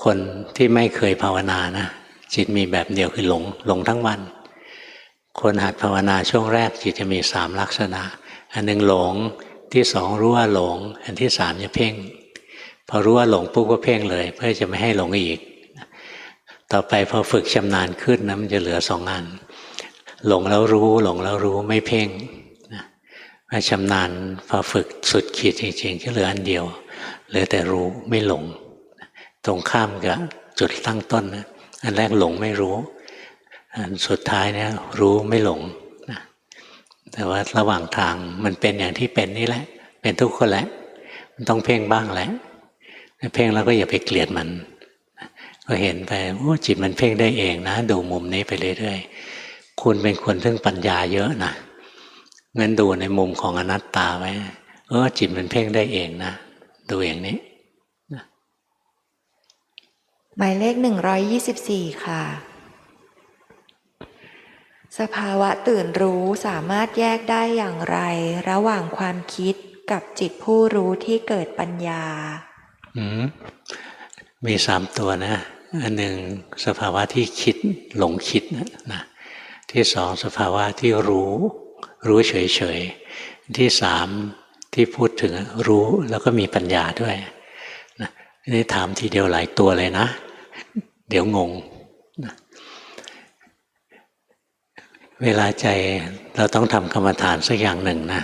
คนที่ไม่เคยภาวนานะจิตมีแบบเดียวคือหลงทั้งวันคนหัดภาวนาช่วงแรกจิตจะมี3ลักษณะอันหนึ่งหลงที่2รู้ว่าหลงอันที่3จะเพ่งพอรู้ว่าหลงปุ๊บก็เพ่งเลยเพื่อจะไม่ให้หลงอีกต่อไปพอฝึกชำนาญขึ้นนะมันจะเหลือ2อันหลงแล้วรู้ไม่เพ่งมาชำนาญพอฝึกสุดขีดจริงๆก็เหลืออันเดียวเหลือแต่รู้ไม่หลงตรงข้ามกับจุดตั้งต้นนะอันแรกหลงไม่รู้อันสุดท้ายเนี่ยรู้ไม่หลงนะแต่ว่าระหว่างทางมันเป็นอย่างที่เป็นนี่แหละเป็นทุกคนแหละมันต้องเพ่งบ้างแหละเพ่งแล้วก็อย่าไปเกลียดมันก็เห็นไปโอ้จิตมันเพ่งได้เองนะดูมุมนี้ไปเรื่อยๆคุณเป็นคนซึ่งปัญญาเยอะนะงั้นดูในมุมของอนัตตาไว้จิตมันเพ่งได้เองนะดูอย่างนี้หมายเลข124ค่ะสภาวะตื่นรู้สามารถแยกได้อย่างไรระหว่างความคิดกับจิตผู้รู้ที่เกิดปัญญามี3ตัวนะอันหนึ่งสภาวะที่คิดหลงคิดนะที่2สภาวะที่รู้เฉยๆที่3ที่พูดถึงรู้แล้วก็มีปัญญาด้วยนะนี่ถามทีเดียวหลายตัวเลยนะเดี๋ยวงงนะเวลาใจเราต้องทำกรรมฐานสักอย่างหนึ่งนะ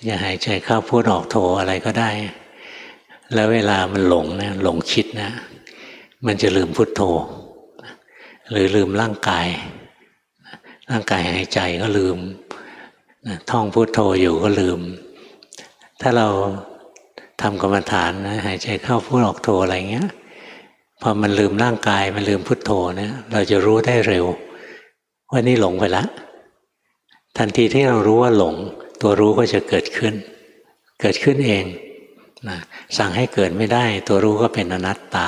อย่าหายใจเข้าพูดออกโทอะไรก็ได้แล้วเวลามันหลงนะหลงคิดนะมันจะลืมพุทโธหรือลืมร่างกายหายใจก็ลืมท่องพุทโธอยู่ก็ลืมถ้าเราทำกรรมฐานนะหายใจเข้าพูดออกโธอะไรเงี้ยพอมันลืมร่างกายมันลืมพุทโธเนี่ยเราจะรู้ได้เร็วว่านี่หลงไปแล้ว ทันทีที่เรารู้ว่าหลงตัวรู้ก็จะเกิดขึ้นเองนะสั่งให้เกิดไม่ได้ตัวรู้ก็เป็นอนัตตา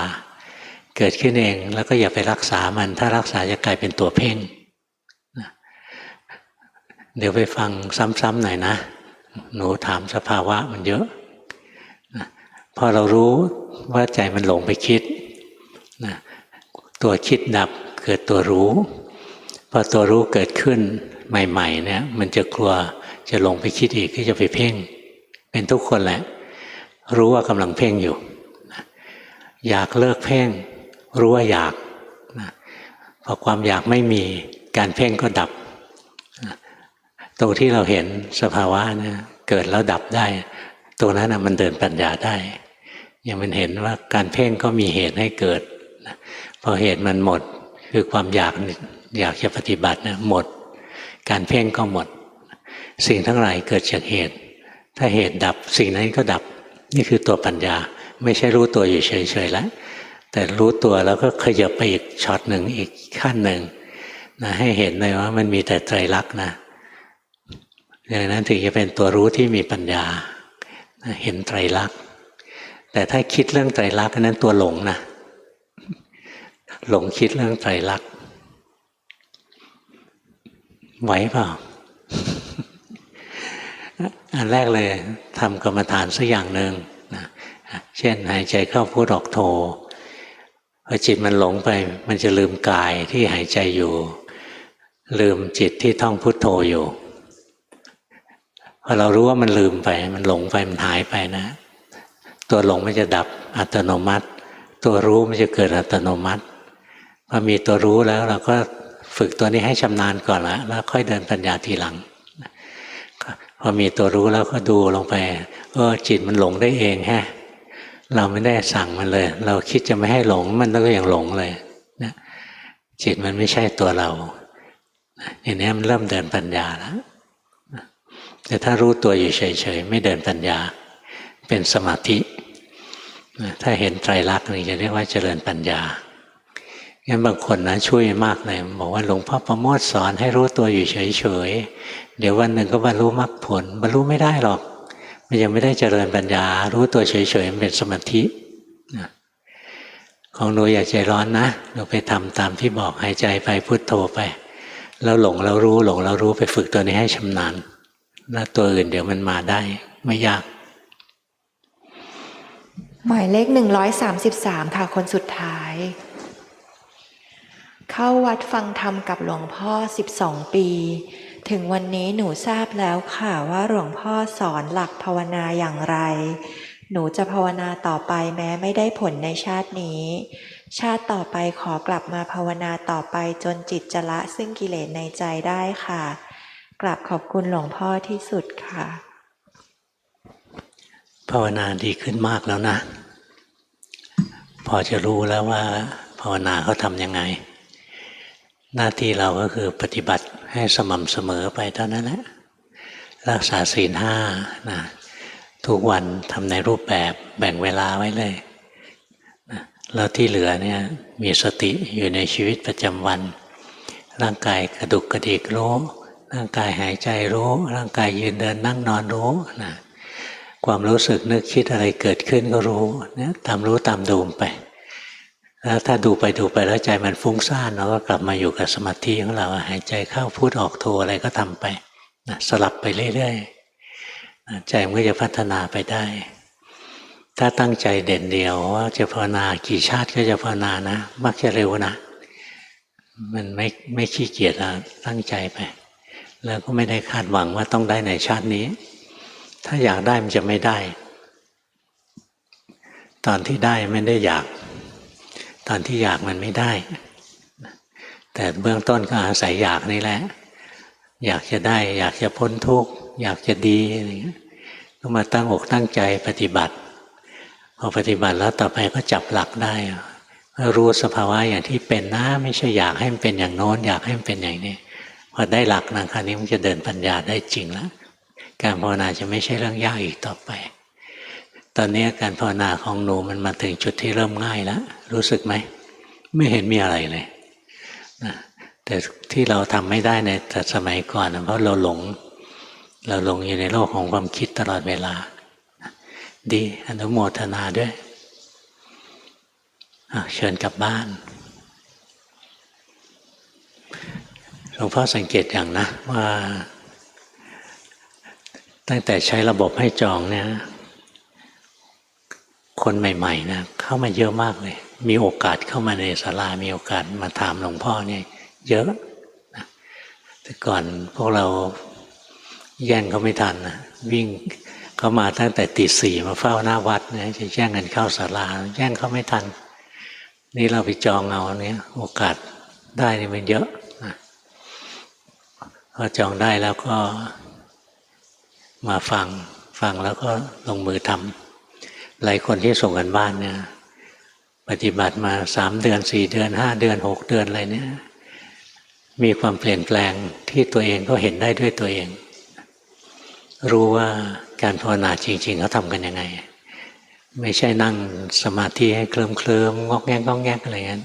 เกิดขึ้นเองแล้วก็อย่าไปรักษามันถ้ารักษาจะกลายเป็นตัวเพ่งนะเดี๋ยวไปฟังซ้ำๆหน่อยนะหนูถามสภาวะมันเยอะนะพอเรารู้ว่าใจมันหลงไปคิดนะตัวคิดดับเกิดตัวรู้พอตัวรู้เกิดขึ้นใหม่ๆเนี่ยมันจะกลัวจะหลงไปคิดอีกก็จะไปเพ่งเป็นทุกคนแหละรู้ว่ากำลังเพ่งอยู่อยากเลิกเพ่งรู้ว่าอยากพอความอยากไม่มีการเพ่งก็ดับตรงที่เราเห็นสภาวะเนี่ยเกิดแล้วดับได้ตรงนั้นนะมันเดินปัญญาได้อย่างมันเห็นว่าการเพ่งก็มีเหตุให้เกิดพอเหตุมันหมดคือความอยากจะปฏิบัตินะหมดการเพ่งก็หมดสิ่งทั้งหลายเกิดจากเหตุถ้าเหตุดับสิ่งนั้นก็ดับนี่คือตัวปัญญาไม่ใช่รู้ตัวอยู่เฉยๆแล้วแต่รู้ตัวแล้วก็ขยับไปอีกช็อตหนึ่งอีกขั้นหนึ่งนะให้เห็นเลยว่ามันมีแต่ไตรลักษณ์นะอย่างนั้นถึงจะเป็นตัวรู้ที่มีปัญญาเห็นไตรลักษณ์แต่ถ้าคิดเรื่องไตรลักษณ์นั้นตัวหลงนะหลงคิดเรื่องไตรลักษณ์ไหวเปล่า อันแรกเลยทำกรรมฐานสักอย่างหนึ่งนะเช่นหายใจเข้าพุทออกโทพอจิตมันหลงไปมันจะลืมกายที่หายใจอยู่ลืมจิตที่ท่องพุทโธอยู่พอเรารู้ว่ามันลืมไปมันหลงไปมันหายไปนะตัวหลงมันจะดับอัตโนมัติตัวรู้มันจะเกิดอัตโนมัติพอมีตัวรู้แล้วเราก็ฝึกตัวนี้ให้ชำนาญก่อนแล้วค่อยเดินปัญญาทีหลังพอมีตัวรู้แล้วก็ดูลงไปจิตมันหลงได้เองฮะเราไม่ได้สั่งมันเลยเราคิดจะไม่ให้หลงมันก็ยังหลงเลยนะจิตมันไม่ใช่ตัวเราอย่างนี้มันเริ่มเดินปัญญาแล้วแต่ถ้ารู้ตัวอยู่เฉยๆไม่เดินปัญญาเป็นสมาธิถ้าเห็นไตรลักษณ์นี่จะเรียกว่าเจริญปัญญางั้นบางคนนะช่วยมากเลยบอกว่าหลวงพ่อประโมทสอนให้รู้ตัวอยู่เฉยๆเดี๋ยววันหนึ่งก็บรรลุมรรคผลบรรลุไม่ได้หรอกมันยังไม่ได้เจริญปัญญารู้ตัวเฉยๆมันเป็นสมาธิของหนูอย่าใจร้อนนะหนูไปทำตามที่บอกหายใจไปพุทโธไปแล้วหลงแล้วรู้หลงแล้วรู้ไปฝึกตัวนี้ให้ชำนาญแล้วตัวอื่นเดี๋ยวมันมาได้ไม่ยากหมายเลข133ค่ะคนสุดท้ายเข้าวัดฟังธรรมกับหลวงพ่อ12 ปีถึงวันนี้หนูทราบแล้วค่ะว่าหลวงพ่อสอนหลักภาวนาอย่างไรหนูจะภาวนาต่อไปแม้ไม่ได้ผลในชาตินี้ชาติต่อไปขอกลับมาภาวนาต่อไปจนจิตจะละซึ่งกิเลสในใจได้ค่ะกราบขอบคุณหลวงพ่อที่สุดค่ะภาวนาดีขึ้นมากแล้วนะพอจะรู้แล้วว่าภาวนาเขาทำยังไงหน้าที่เราก็คือปฏิบัติให้สม่ำเสมอไปเท่านั้นแหละรักษาศีล5นะทุกวันทำในรูปแบบแบ่งเวลาไว้เลยนะแล้วที่เหลือเนี่ยมีสติอยู่ในชีวิตประจำวันร่างกายกระดุกกระดิกรู้ร่างกายหายใจรู้ร่างกายยืนเดินนั่งนอนรู้นะความรู้สึกนึกคิดอะไรเกิดขึ้นก็รู้เนี่ยตามรู้ตามดูไปแล้วถ้าดูไปแล้วใจมันฟุ้งซ่านเราก็กลับมาอยู่กับสมาธิของเราหายใจเข้าพุทออกโทอะไรก็ทำไปนะสลับไปเรื่อยๆใจมันก็จะพัฒนาไปได้ถ้าตั้งใจเด่นเดียวว่าจะภาวนากี่ชาติก็จะภาวนานะมักจะเร็วนะมันไม่ขี้เกียจตั้งใจไปแล้วก็ไม่ได้คาดหวังว่าต้องได้ในชาตินี้ถ้าอยากได้มันจะไม่ได้ตอนที่ได้ไม่ได้อยากตอนที่อยากมันไม่ได้แต่เบื้องต้นก็อาศัยอยากนี่แหละอยากจะได้อยากจะพ้นทุกข์อยากจะดีอะไรอย่างเงี้ยก็มาตั้งอกตั้งใจปฏิบัติพอปฏิบัติแล้วต่อไปก็จับหลักได้รู้สภาวะอย่างที่เป็นนะไม่ใช่อยากให้มันเป็นอย่างโน้นอยากให้มันเป็นอย่างนี้พอได้หลักนะคราวนี้มันจะเดินปัญญาได้จริงแล้วการภาวนาจะไม่ใช่เรื่องยากอีกต่อไปตอนนี้การภาวนาของหนูมันมาถึงจุดที่เริ่มง่ายแล้วรู้สึกไหมไม่เห็นมีอะไรเลยนะแต่ แต่ที่เราทำไม่ได้ในแต่สมัยก่อนนะเพราะเราหลงอยู่ในโลกของความคิดตลอดเวลาดีอนุโมทนาด้วยเชิญกลับบ้านหลวงพ่อสังเกตอย่างนะว่าตั้งแต่ใช้ระบบให้จองเนี่ยคนใหม่ๆนะเข้ามาเยอะมากเลยมีโอกาสเข้ามาในศาลามีโอกาสมาถามหลวงพ่อเนี่ยเยอะนะแต่ก่อนพวกเราแย่งเขาไม่ทันนะวิ่งเขามาตั้งแต่ตี 4มาเฝ้าหน้าวัดนะจะแย่งกันเข้าศาลาแย่งเขาไม่ทันนี่เราไปจองเอาเนี่ยโอกาสได้นี่มันเยอะนะพอจองได้แล้วก็มาฟังแล้วก็ลงมือทำหลายคนที่ส่งกันบ้านเนี่ยปฏิบัติมา3 เดือน 4 เดือน 5 เดือน 6 เดือนอะไรเนี่ยมีความเปลี่ยนแปลงที่ตัวเองก็เห็นได้ด้วยตัวเองรู้ว่าการภาวนาจริงๆเขาทำกันยังไงไม่ใช่นั่งสมาธิให้เคลิ้มงอกแงกงอกแงกอะไรเงี้ย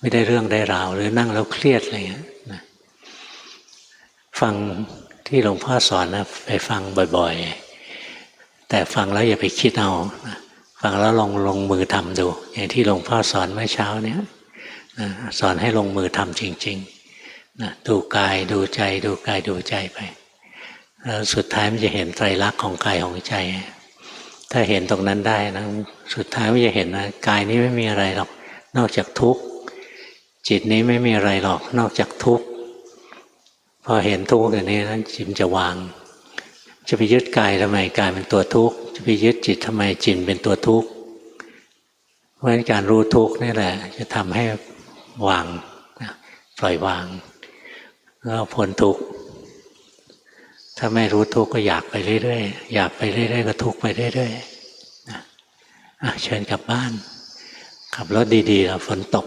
ไม่ได้เรื่องได้ราวหรือนั่งแล้วเครียดอะไรเงี้ยฟังที่หลวงพ่อสอนนะไปฟังบ่อยๆแต่ฟังแล้วอย่าไปคิดเอาฟังแล้วลงมือทำดูอย่างที่หลวงพ่อสอนเมื่อเช้าเนี้ยสอนให้ลงมือทำจริงๆดูกายดูใจดูกายดูใจไปแล้วสุดท้ายมันจะเห็นไตรลักษณ์ของกายของใจถ้าเห็นตรงนั้นได้นะสุดท้ายมันจะเห็นนะกายนี้ไม่มีอะไรหรอกนอกจากทุกข์จิตนี้ไม่มีอะไรหรอกนอกจากทุกข์พอเห็นทุกข์อย่างนี้นั้นจิตจะวางจะไปยึดกายทำไมกายเป็นตัวทุกข์จะไปยึดจิตทำไมจิตเป็นตัวทุกข์เพราะฉะนั้นการรู้ทุกข์นี่แหละจะทำให้วางปล่อยวางแล้วพ้นทุกข์ถ้าไม่รู้ทุกข์ก็อยากไปเรื่อยๆอยากไปเรื่อยๆก็ทุกข์ไปเรื่อยๆเชิญกลับบ้านขับรถดีๆฝนตก